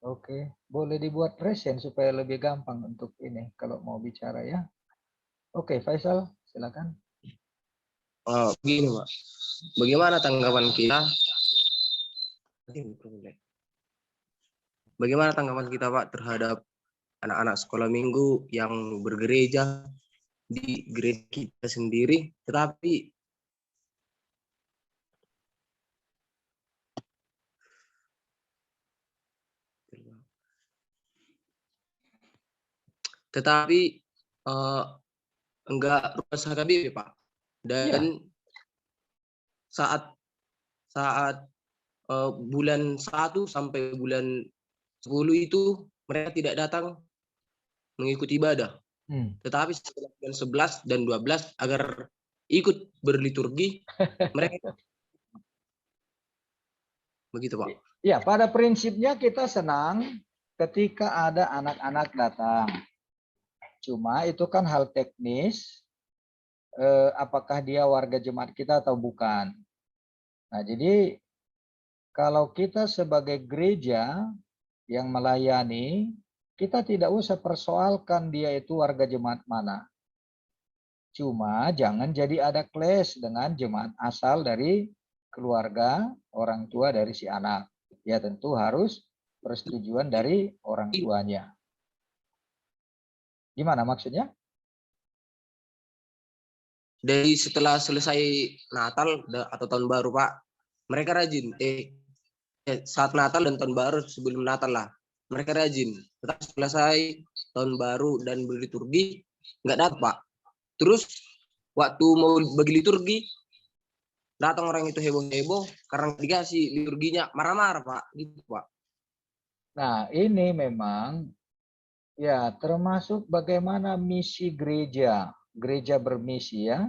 Oke, boleh dibuat present supaya lebih gampang untuk ini kalau mau bicara ya. Oke, Faisal, silakan. Begini, Pak. Bagaimana tanggapan kita Bagaimana tanggapan kita Pak terhadap anak-anak sekolah minggu yang bergereja di gereja kita sendiri, tetapi enggak ruas HKBP Pak. Dan saat bulan 1 sampai bulan 10 itu mereka tidak datang mengikuti ibadah. Tetapi setelah bulan 11 dan 12 agar ikut berliturgi, mereka begitu Pak. Ya, pada prinsipnya kita senang ketika ada anak-anak datang. Cuma itu kan hal teknis, apakah dia warga jemaat kita atau bukan. Nah, jadi kalau kita sebagai gereja yang melayani, kita tidak usah persoalkan dia itu warga jemaat mana. Cuma jangan jadi ada clash dengan jemaat asal dari keluarga, orang tua dari si anak. Ya tentu harus persetujuan dari orang tuanya. Gimana maksudnya? Dari setelah selesai Natal atau tahun baru Pak, mereka rajin. Saat Natal dan tahun baru sebelum Natal lah, mereka rajin. Tetapi selesai tahun baru dan berliturgi nggak datang Pak. Terus waktu mau bagi liturgi datang orang itu heboh-heboh karena dikasih liturginya marah-marah Pak, gitu Pak. Nah ini memang ya termasuk bagaimana misi gereja. Gereja bermisi ya.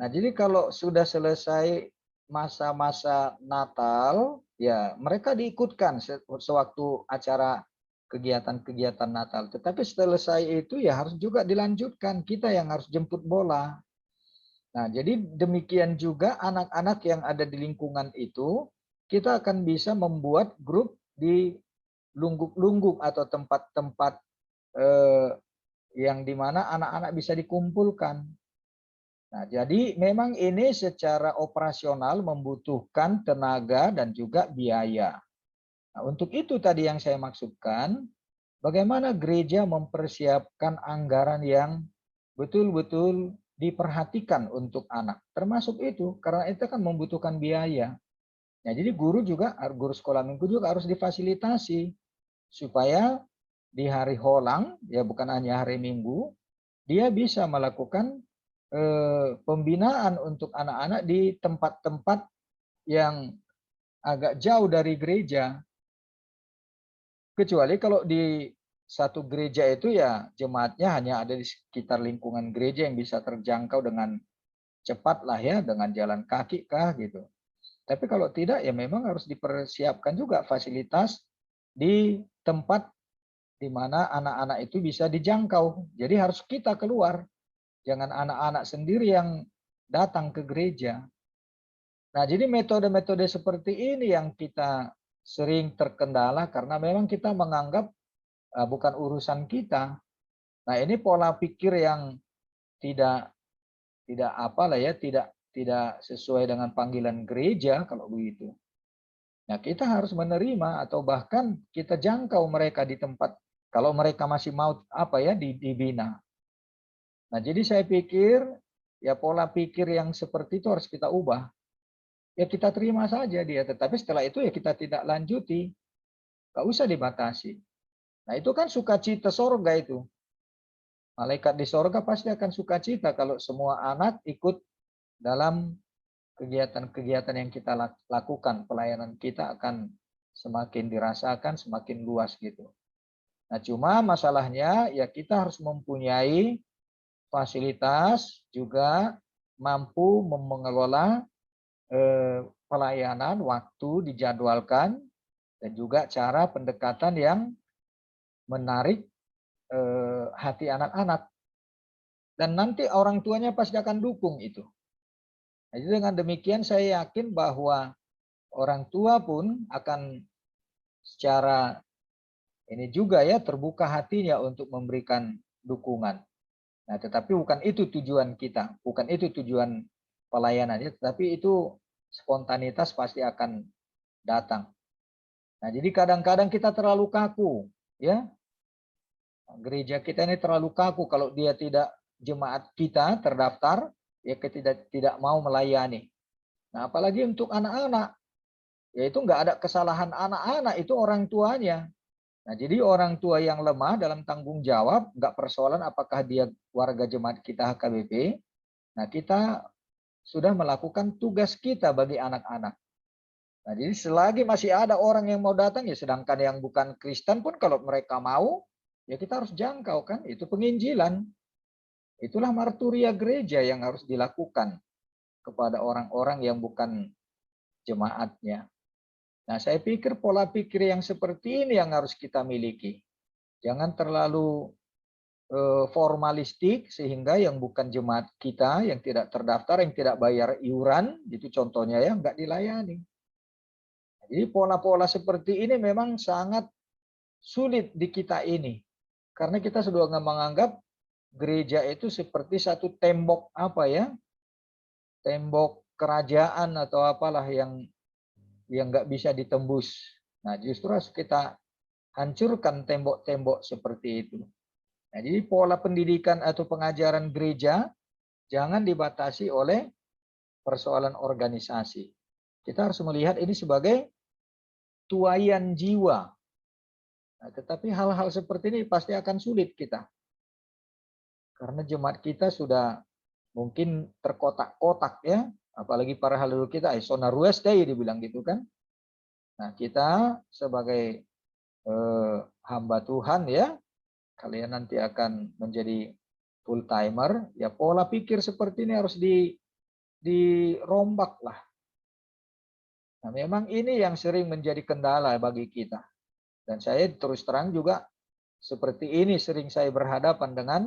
Nah jadi kalau sudah selesai masa-masa Natal, ya mereka diikutkan sewaktu acara kegiatan-kegiatan Natal. Tetapi selesai itu ya harus juga dilanjutkan. Kita yang harus jemput bola. Nah jadi demikian juga anak-anak yang ada di lingkungan itu, kita akan bisa membuat grup di lungguk-lungguk atau tempat-tempat yang dimana anak-anak bisa dikumpulkan. Nah, jadi memang ini secara operasional membutuhkan tenaga dan juga biaya. Nah, untuk itu tadi yang saya maksudkan, bagaimana gereja mempersiapkan anggaran yang betul-betul diperhatikan untuk anak. Termasuk itu, karena itu kan membutuhkan biaya. Nah, jadi guru sekolah minggu juga harus difasilitasi supaya di hari holang, ya bukan hanya hari Minggu, dia bisa melakukan pembinaan untuk anak-anak di tempat-tempat yang agak jauh dari gereja. Kecuali kalau di satu gereja itu ya jemaatnya hanya ada di sekitar lingkungan gereja yang bisa terjangkau dengan cepat lah ya, dengan jalan kaki kah gitu. Tapi kalau tidak ya memang harus dipersiapkan juga fasilitas di tempat di mana anak-anak itu bisa dijangkau. Jadi harus kita keluar. Jangan anak-anak sendiri yang datang ke gereja. Nah, jadi metode-metode seperti ini yang kita sering terkendala karena memang kita menganggap bukan urusan kita. Nah, ini pola pikir yang tidak apalah ya, tidak sesuai dengan panggilan gereja kalau begitu. Nah, kita harus menerima atau bahkan kita jangkau mereka di tempat kalau mereka masih mau dibina. Nah, jadi saya pikir ya pola pikir yang seperti itu harus kita ubah. Ya kita terima saja dia, tetapi setelah itu ya kita tidak lanjuti. Nggak usah dibatasi. Nah, itu kan sukacita sorga itu. Malaikat di sorga pasti akan sukacita kalau semua anak ikut dalam kegiatan-kegiatan yang kita lakukan. Pelayanan kita akan semakin dirasakan, semakin luas gitu. Nah, cuma masalahnya ya kita harus mempunyai fasilitas juga mampu mengelola pelayanan, waktu dijadwalkan, dan juga cara pendekatan yang menarik hati anak-anak. Dan nanti orang tuanya pasti akan dukung itu. Jadi dengan demikian saya yakin bahwa orang tua pun akan secara ini juga ya terbuka hatinya untuk memberikan dukungan. Nah, tetapi bukan itu tujuan kita, bukan itu tujuan pelayanannya, tetapi itu spontanitas pasti akan datang. Nah, jadi kadang-kadang kita terlalu kaku, ya. Gereja kita ini terlalu kaku kalau dia tidak jemaat kita terdaftar, ya kita tidak mau melayani. Nah, apalagi untuk anak-anak, yaitu nggak ada kesalahan anak-anak, itu orang tuanya. Nah, jadi orang tua yang lemah dalam tanggung jawab, nggak persoalan apakah dia warga jemaat kita HKBP. Nah, kita sudah melakukan tugas kita bagi anak-anak. Nah, jadi selagi masih ada orang yang mau datang, ya sedangkan yang bukan Kristen pun kalau mereka mau, ya kita harus jangkau kan, itu penginjilan. Itulah marturia gereja yang harus dilakukan kepada orang-orang yang bukan jemaatnya. Nah, saya pikir pola pikir yang seperti ini yang harus kita miliki. Jangan terlalu formalistik sehingga yang bukan jemaat kita, yang tidak terdaftar, yang tidak bayar iuran, itu contohnya ya, nggak dilayani. Jadi pola-pola seperti ini memang sangat sulit di kita ini. Karena kita sudah menganggap gereja itu seperti satu tembok apa ya, tembok kerajaan atau apalah yang nggak bisa ditembus. Nah, justru harus kita hancurkan tembok-tembok seperti itu. Nah, jadi pola pendidikan atau pengajaran gereja jangan dibatasi oleh persoalan organisasi. Kita harus melihat ini sebagai tuaian jiwa. Nah, tetapi hal-hal seperti ini pasti akan sulit kita. Karena jemaat kita sudah mungkin terkotak-kotak ya. Apalagi para haleluya kita, zona ruas deh dibilang gitu kan. Nah, kita sebagai hamba Tuhan ya, kalian nanti akan menjadi full timer, ya pola pikir seperti ini harus dirombak lah. Nah, memang ini yang sering menjadi kendala bagi kita. Dan saya terus terang juga seperti ini sering saya berhadapan dengan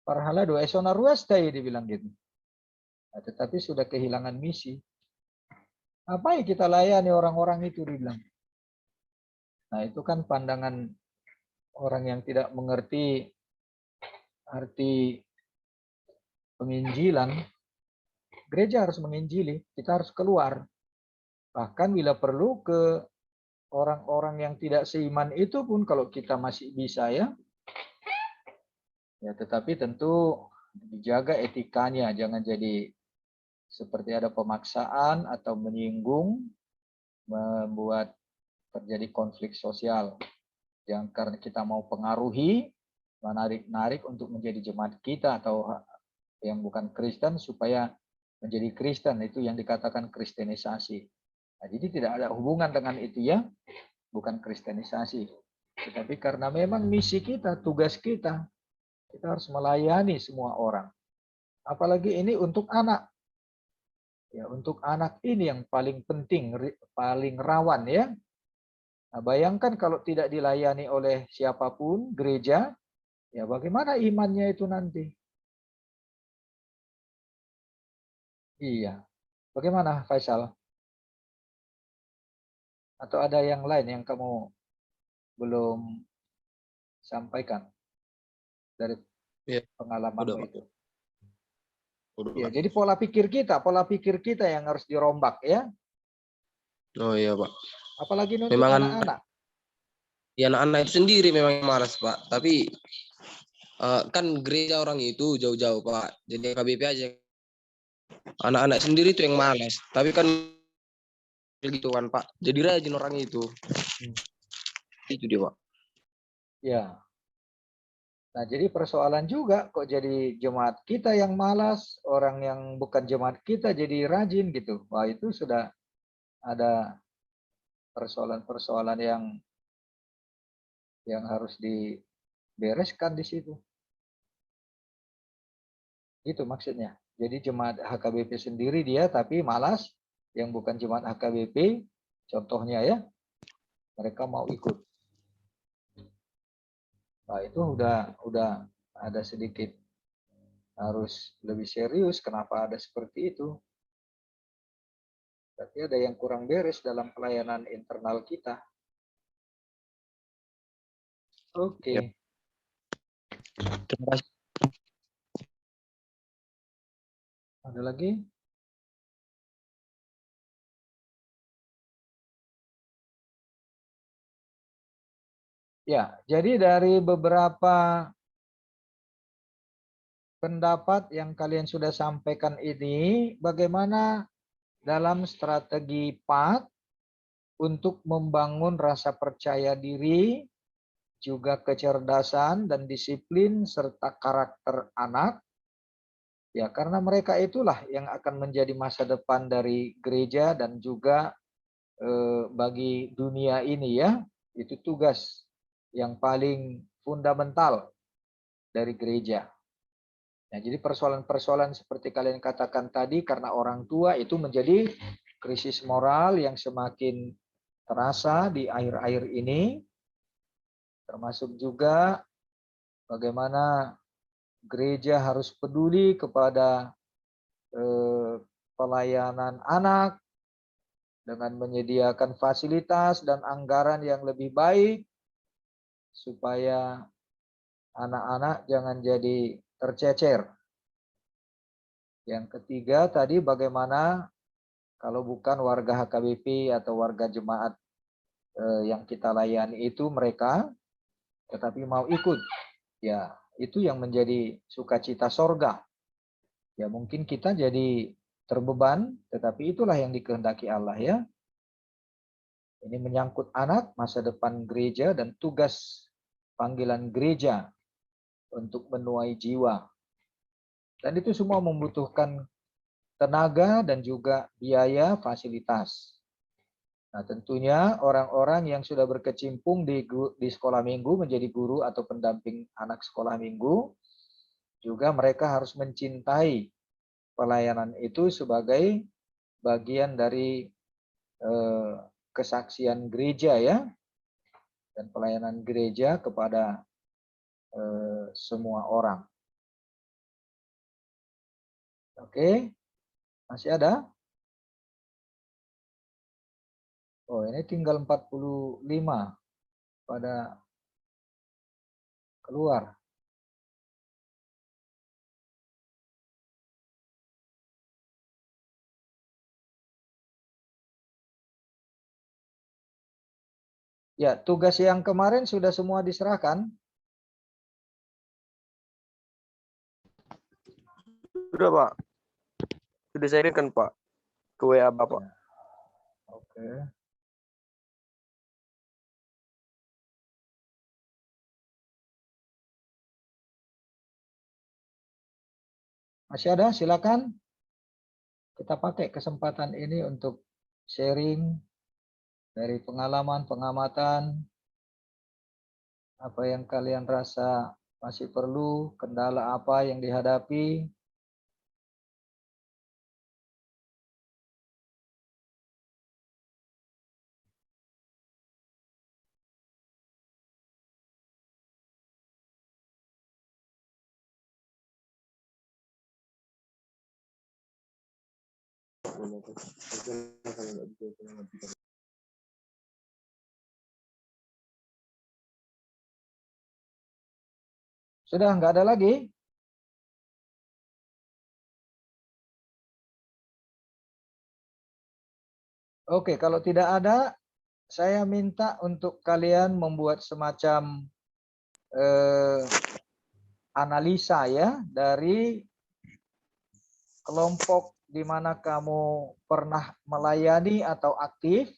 para haleluya zona ruas deh dibilang gitu. Nah, tetapi sudah kehilangan misi. Apa yang kita layani orang-orang itu dibilang. Nah, itu kan pandangan orang yang tidak mengerti arti penginjilan. Gereja harus menginjili, kita harus keluar. Bahkan bila perlu ke orang-orang yang tidak seiman itu pun kalau kita masih bisa ya. Ya, tetapi tentu dijaga etikanya, jangan jadi seperti ada pemaksaan atau menyinggung, membuat terjadi konflik sosial. Yang karena kita mau pengaruhi, menarik-narik untuk menjadi jemaat kita atau yang bukan Kristen supaya menjadi Kristen, itu yang dikatakan kristenisasi. Nah, jadi tidak ada hubungan dengan itu ya, bukan kristenisasi. Tetapi karena memang misi kita, tugas kita harus melayani semua orang. Apalagi ini untuk anak. Ya, untuk anak ini yang paling penting, paling rawan ya. Nah, bayangkan kalau tidak dilayani oleh siapapun gereja, ya bagaimana imannya itu nanti? Iya. Bagaimana Faisal? Atau ada yang lain yang kamu belum sampaikan dari Ya, pengalamanmu udah, itu? udah, Ya, Pak. jadi pola pikir kita yang harus dirombak ya. Oh iya, Pak. Apalagi untuk Memang anak-anak. ya anak-anak itu sendiri memang malas, Pak. Tapi kan gereja orang itu jauh-jauh, Pak. Jadi KBP aja. Anak-anak sendiri itu yang malas. Tapi kan gitu kan, Pak. Jadi rajin orang itu. Itu dia, Pak. Ya. Nah, jadi persoalan juga kok jadi jemaat kita yang malas, orang yang bukan jemaat kita jadi rajin gitu. Wah, itu sudah ada persoalan-persoalan yang harus dibereskan di situ. Itu maksudnya. Jadi jemaat HKBP sendiri dia tapi malas, yang bukan jemaat HKBP, contohnya ya, mereka mau ikut. Nah, itu udah ada sedikit harus lebih serius kenapa ada seperti itu. Berarti ada yang kurang beres dalam pelayanan internal kita. Oke. Ya. Terima kasih. Ada lagi? Ya, jadi dari beberapa pendapat yang kalian sudah sampaikan ini, bagaimana dalam strategi PAT untuk membangun rasa percaya diri, juga kecerdasan dan disiplin serta karakter anak. Ya, karena mereka itulah yang akan menjadi masa depan dari gereja dan juga bagi dunia ini ya. Itu tugas yang paling fundamental dari gereja. Nah, jadi persoalan-persoalan seperti kalian katakan tadi karena orang tua itu menjadi krisis moral yang semakin terasa di akhir-akhir ini. Termasuk juga bagaimana gereja harus peduli kepada pelayanan anak dengan menyediakan fasilitas dan anggaran yang lebih baik supaya anak-anak jangan jadi tercecer. Yang ketiga tadi bagaimana kalau bukan warga HKBP atau warga jemaat yang kita layani itu mereka tetapi mau ikut. Ya, itu yang menjadi sukacita sorga. Ya, mungkin kita jadi terbeban, tetapi itulah yang dikehendaki Allah ya. Ini menyangkut anak, masa depan gereja, dan tugas panggilan gereja untuk menuai jiwa. Dan itu semua membutuhkan tenaga dan juga biaya fasilitas. Nah, tentunya orang-orang yang sudah berkecimpung di sekolah minggu menjadi guru atau pendamping anak sekolah minggu, juga mereka harus mencintai pelayanan itu sebagai bagian dari kesaksian gereja ya, dan pelayanan gereja kepada semua orang. Oke, masih ada? Oh, ini tinggal 45 pada keluar. Ya, tugas yang kemarin sudah semua diserahkan. Sudah, Pak. Sudah saya kirimkan, Pak, ke WA Bapak. Oke. Masih ada? Silakan. Kita pakai kesempatan ini untuk sharing dari pengalaman, pengamatan, apa yang kalian rasa masih perlu, kendala apa yang dihadapi. Sudah nggak ada lagi? Oke, kalau tidak ada, saya minta untuk kalian membuat semacam analisa ya dari kelompok di mana kamu pernah melayani atau aktif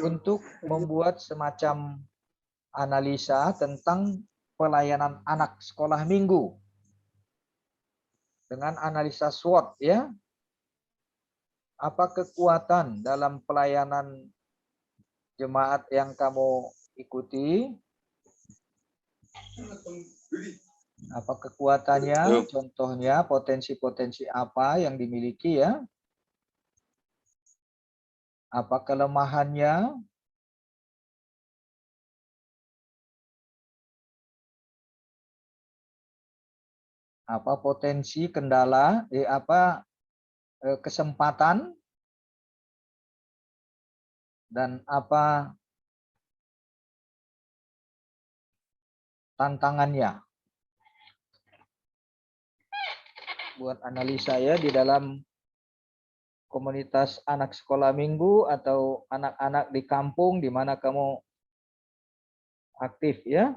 untuk membuat semacam analisa tentang pelayanan anak sekolah minggu dengan analisa SWOT ya. Apa kekuatan dalam pelayanan jemaat yang kamu ikuti? Apa kekuatannya? Contohnya potensi-potensi apa yang dimiliki ya? Apa kelemahannya? Apa potensi kendala? Kesempatan? Dan apa tantangannya? Buat analisa ya di dalam komunitas anak sekolah minggu atau anak-anak di kampung di mana kamu aktif ya.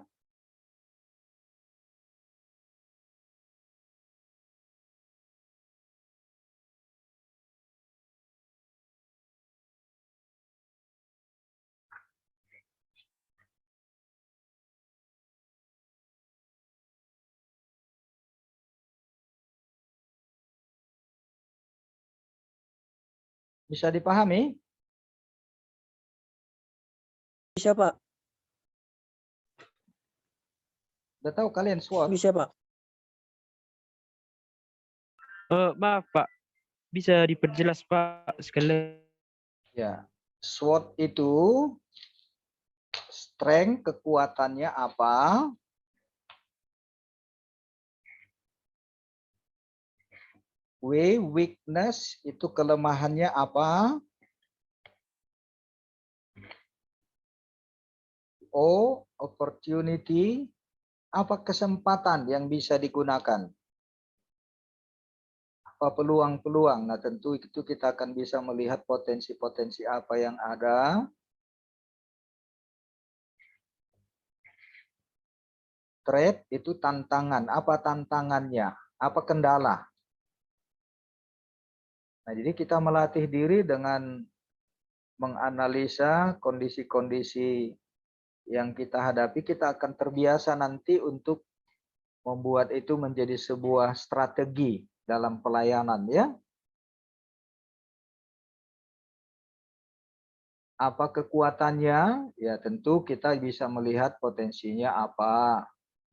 Bisa dipahami? Bisa, Pak. Udah tahu kalian SWOT? Bisa, Pak. Maaf Pak, bisa diperjelas Pak sekali? Ya. SWOT itu strength, kekuatannya apa? Weakness itu kelemahannya apa? Opportunity, apa kesempatan yang bisa digunakan? Apa peluang-peluang? Nah, tentu itu kita akan bisa melihat potensi-potensi apa yang ada. Threat itu tantangan. Apa tantangannya? Apa kendala? Nah, jadi kita melatih diri dengan menganalisa kondisi-kondisi yang kita hadapi, kita akan terbiasa nanti untuk membuat itu menjadi sebuah strategi dalam pelayanan ya. Apa kekuatannya? Ya tentu kita bisa melihat potensinya apa,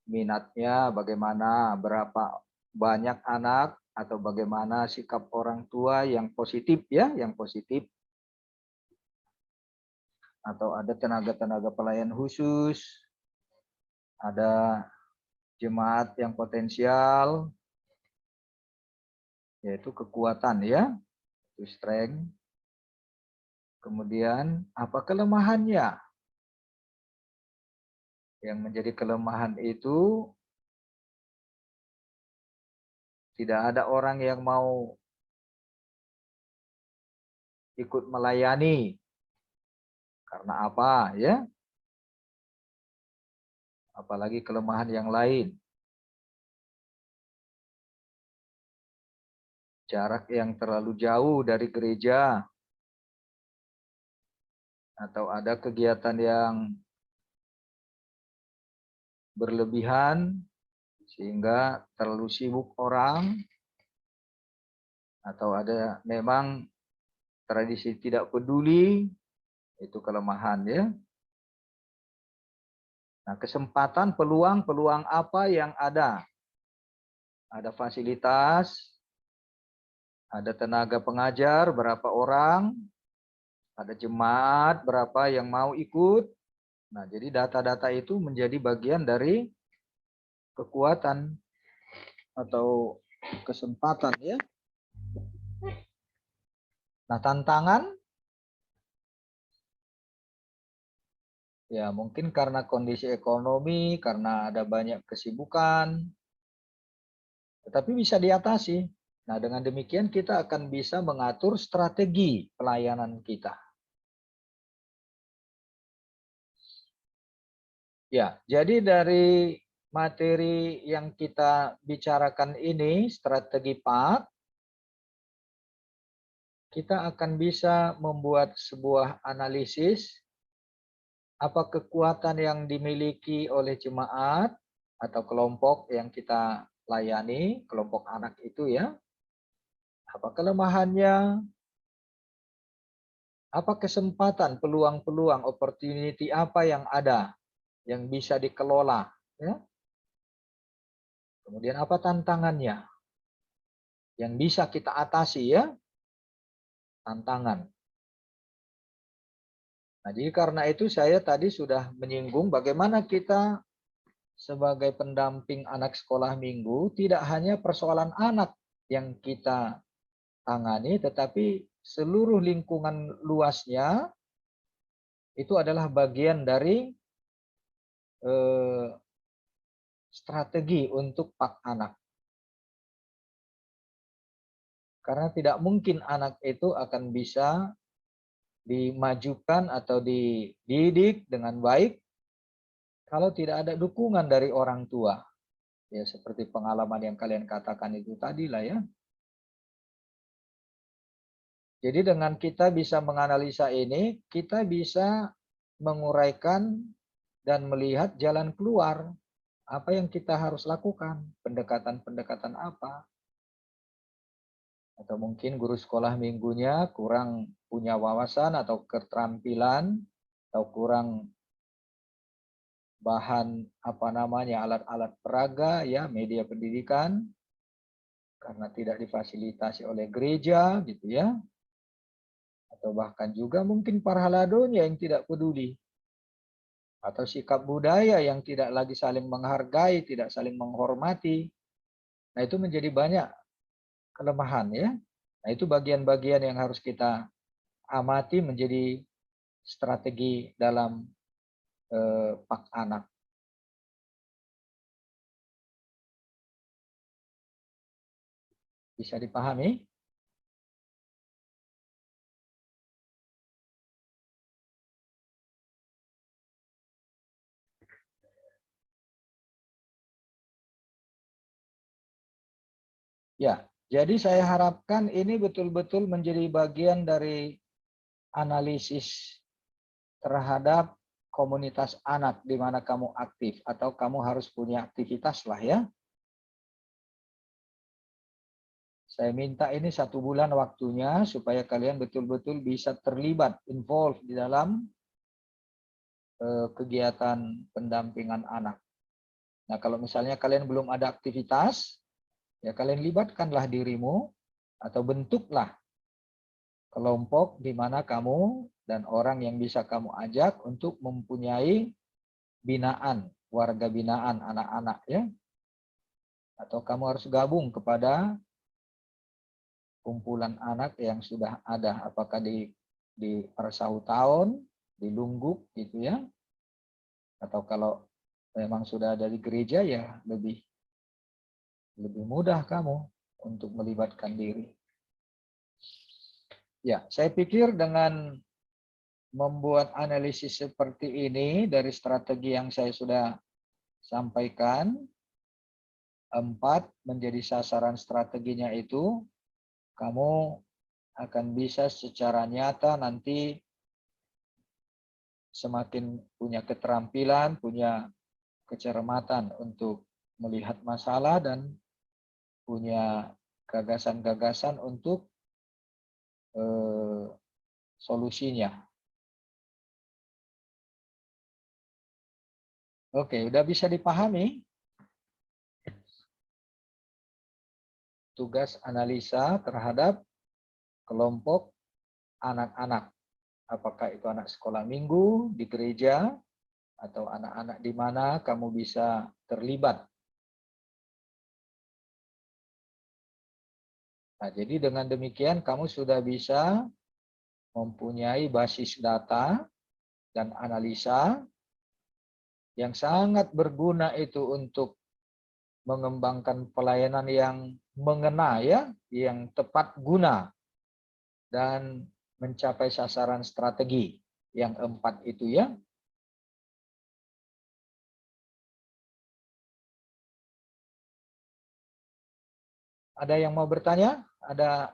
minatnya bagaimana, berapa banyak anak, atau bagaimana sikap orang tua yang positif ya, yang positif. Atau ada tenaga-tenaga pelayan khusus, ada jemaat yang potensial, yaitu kekuatan ya, itu strength. Kemudian apa kelemahannya? Yang menjadi kelemahan itu tidak ada orang yang mau ikut melayani. Karena apa ya? Apalagi kelemahan yang lain. Jarak yang terlalu jauh dari gereja. Atau ada kegiatan yang berlebihan sehingga terlalu sibuk orang. Atau ada memang tradisi tidak peduli, itu kelemahan ya. Nah, kesempatan, peluang apa yang ada? Ada fasilitas, ada tenaga pengajar berapa orang, ada jemaat berapa yang mau ikut. Nah, jadi data-data itu menjadi bagian dari kekuatan atau kesempatan ya. Nah, tantangan ya mungkin karena kondisi ekonomi, karena ada banyak kesibukan, tetapi bisa diatasi. Nah, dengan demikian kita akan bisa mengatur strategi pelayanan kita. Ya, jadi dari materi yang kita bicarakan ini, strategi PAT, kita akan bisa membuat sebuah analisis apa kekuatan yang dimiliki oleh jemaat atau kelompok yang kita layani, kelompok anak itu ya. Apa kelemahannya? Apa kesempatan, peluang-peluang, opportunity apa yang ada yang bisa dikelola ya? Kemudian apa tantangannya yang bisa kita atasi ya? Tantangan. Nah, jadi karena itu saya tadi sudah menyinggung bagaimana kita sebagai pendamping anak sekolah minggu tidak hanya persoalan anak yang kita tangani, tetapi seluruh lingkungan luasnya itu adalah bagian dari strategi untuk Pak Anak. Karena tidak mungkin anak itu akan bisa dimajukan atau dididik dengan baik kalau tidak ada dukungan dari orang tua, ya seperti pengalaman yang kalian katakan itu tadi lah ya. Jadi dengan kita bisa menganalisa ini, kita bisa menguraikan dan melihat jalan keluar. Apa yang kita harus lakukan? Pendekatan-pendekatan apa? Atau mungkin guru sekolah minggunya kurang punya wawasan atau keterampilan, atau kurang bahan alat-alat peraga ya, media pendidikan, karena tidak difasilitasi oleh gereja gitu ya. Atau bahkan juga mungkin parhaladonya yang tidak peduli. Atau sikap budaya yang tidak lagi saling menghargai, tidak saling menghormati. Nah, itu menjadi banyak kelemahan ya. Nah, itu bagian-bagian yang harus kita amati menjadi strategi dalam Pak Anak. Bisa dipahami? Ya, jadi saya harapkan ini betul-betul menjadi bagian dari analisis terhadap komunitas anak di mana kamu aktif, atau kamu harus punya aktivitas lah ya. Saya minta ini 1 bulan waktunya supaya kalian betul-betul bisa terlibat, involved di dalam kegiatan pendampingan anak. Nah, kalau misalnya kalian belum ada aktivitas, ya kalian libatkanlah dirimu atau bentuklah kelompok di mana kamu dan orang yang bisa kamu ajak untuk mempunyai binaan, warga binaan anak-anak ya. Atau kamu harus gabung kepada kumpulan anak yang sudah ada, apakah di Persau Tahun, di Lungguk gitu ya. Atau kalau memang sudah ada di gereja ya lebih mudah kamu untuk melibatkan diri. Ya, saya pikir dengan membuat analisis seperti ini dari strategi yang saya sudah sampaikan, 4 menjadi sasaran strateginya itu, kamu akan bisa secara nyata nanti semakin punya keterampilan, punya kecermatan untuk melihat masalah dan punya gagasan-gagasan untuk solusinya. Oke, udah bisa dipahami? Tugas analisa terhadap kelompok anak-anak. Apakah itu anak sekolah minggu di gereja, atau anak-anak di mana kamu bisa terlibat. Nah, jadi dengan demikian kamu sudah bisa mempunyai basis data dan analisa yang sangat berguna itu untuk mengembangkan pelayanan yang mengena ya, yang tepat guna dan mencapai sasaran strategi yang 4 itu ya. Ada yang mau bertanya? Ada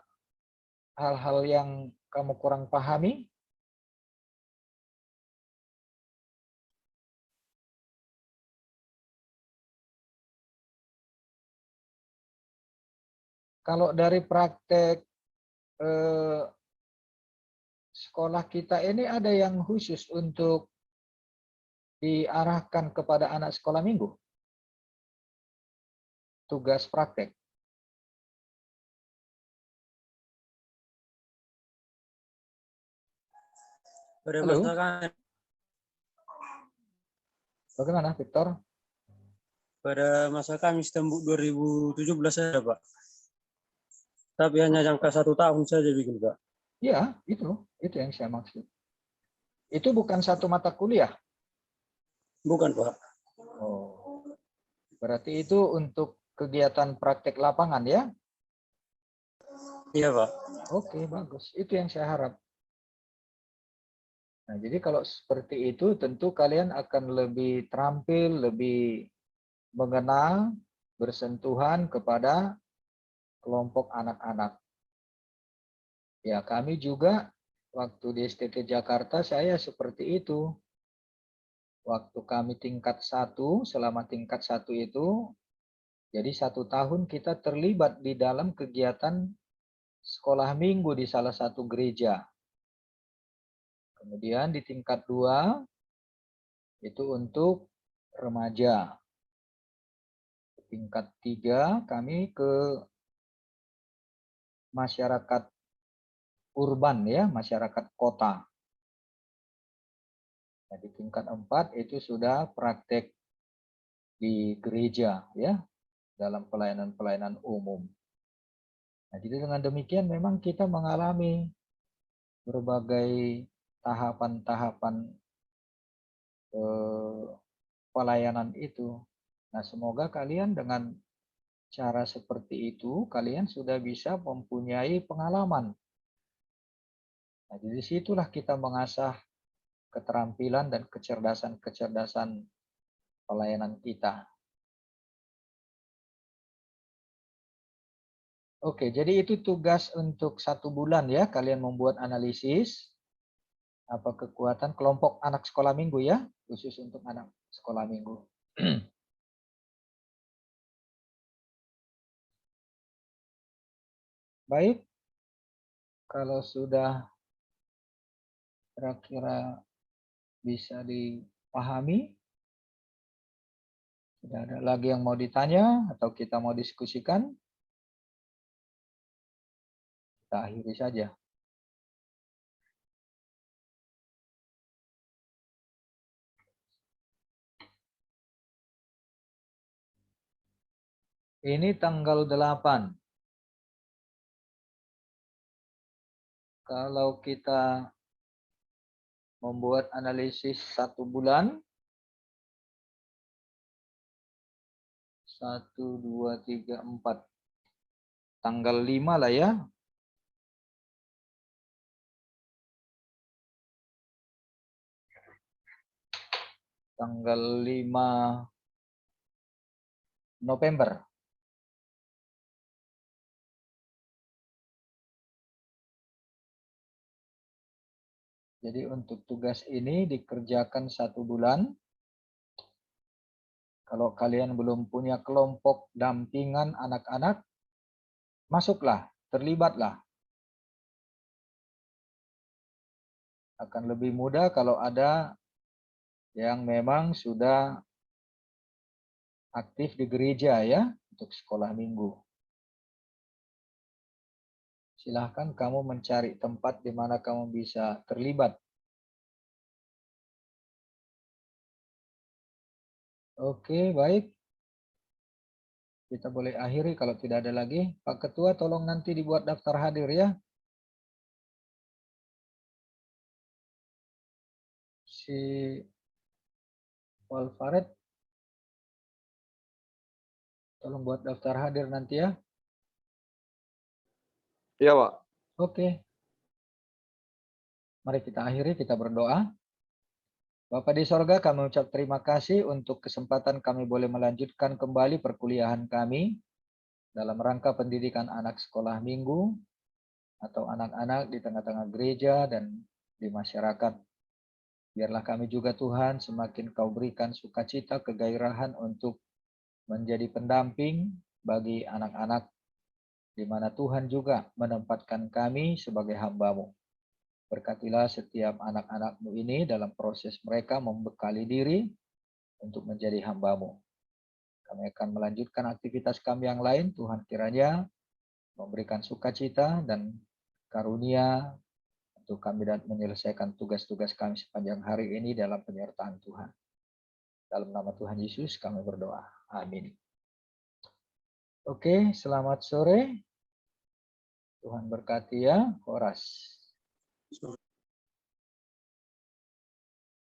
hal-hal yang kamu kurang pahami? Kalau dari praktek sekolah kita ini ada yang khusus untuk diarahkan kepada anak sekolah minggu? Tugas praktek. Halo. Bagaimana, Victor? Pada masa kami Tembuk 2017 ada, Pak. Tapi hanya jangka 1 tahun saja bikin, Pak. Iya, itu yang saya maksud. Itu bukan satu mata kuliah? Bukan, Pak. Oh, berarti itu untuk kegiatan praktek lapangan ya? Iya, Pak. Oke, bagus. Itu yang saya harap. Nah, jadi kalau seperti itu tentu kalian akan lebih terampil, lebih mengenal, bersentuhan kepada kelompok anak-anak. Ya, kami juga waktu di STT Jakarta saya seperti itu. Waktu kami tingkat 1, selama tingkat 1 itu, jadi 1 tahun kita terlibat di dalam kegiatan sekolah minggu di salah satu gereja. Kemudian di tingkat 2 itu untuk remaja. Tingkat 3 kami ke masyarakat urban ya, masyarakat kota. Nah, di tingkat 4 itu sudah praktek di gereja ya, dalam pelayanan-pelayanan umum. Nah, jadi dengan demikian memang kita mengalami berbagai tahapan-tahapan pelayanan itu. Nah, semoga kalian dengan cara seperti itu, kalian sudah bisa mempunyai pengalaman. Nah, jadi situlah kita mengasah keterampilan dan kecerdasan-kecerdasan pelayanan kita. Oke, jadi itu tugas untuk 1 bulan ya, kalian membuat analisis apa kekuatan kelompok anak sekolah minggu ya, khusus untuk anak sekolah minggu. Baik, kalau sudah kira-kira bisa dipahami, tidak ada lagi yang mau ditanya atau kita mau diskusikan, kita akhiri saja. Ini tanggal 8. Kalau kita membuat analisis 1 bulan, 1, 2, 3, 4. Tanggal 5 lah ya. Tanggal 5 November. Jadi untuk tugas ini dikerjakan 1 bulan. Kalau kalian belum punya kelompok dampingan anak-anak, masuklah, terlibatlah. Akan lebih mudah kalau ada yang memang sudah aktif di gereja ya, untuk sekolah minggu. Silahkan kamu mencari tempat di mana kamu bisa terlibat. Oke, baik. Kita boleh akhiri kalau tidak ada lagi. Pak Ketua tolong nanti dibuat daftar hadir ya. Si Walfaret, tolong buat daftar hadir nanti ya. Iya, Pak. Oke. Mari kita akhiri, kita berdoa. Bapa di sorga, kami ucap terima kasih untuk kesempatan kami boleh melanjutkan kembali perkuliahan kami dalam rangka pendidikan anak sekolah minggu atau anak-anak di tengah-tengah gereja dan di masyarakat. Biarlah kami juga Tuhan semakin Kau berikan sukacita, kegairahan untuk menjadi pendamping bagi anak-anak, di mana Tuhan juga menempatkan kami sebagai hamba-Mu. Berkatilah setiap anak-anak-Mu ini dalam proses mereka membekali diri untuk menjadi hamba-Mu. Kami akan melanjutkan aktivitas kami yang lain. Tuhan kiranya memberikan sukacita dan karunia untuk kami dan menyelesaikan tugas-tugas kami sepanjang hari ini dalam penyertaan Tuhan. Dalam nama Tuhan Yesus kami berdoa. Amin. Oke, selamat sore. Tuhan berkati ya. Horas.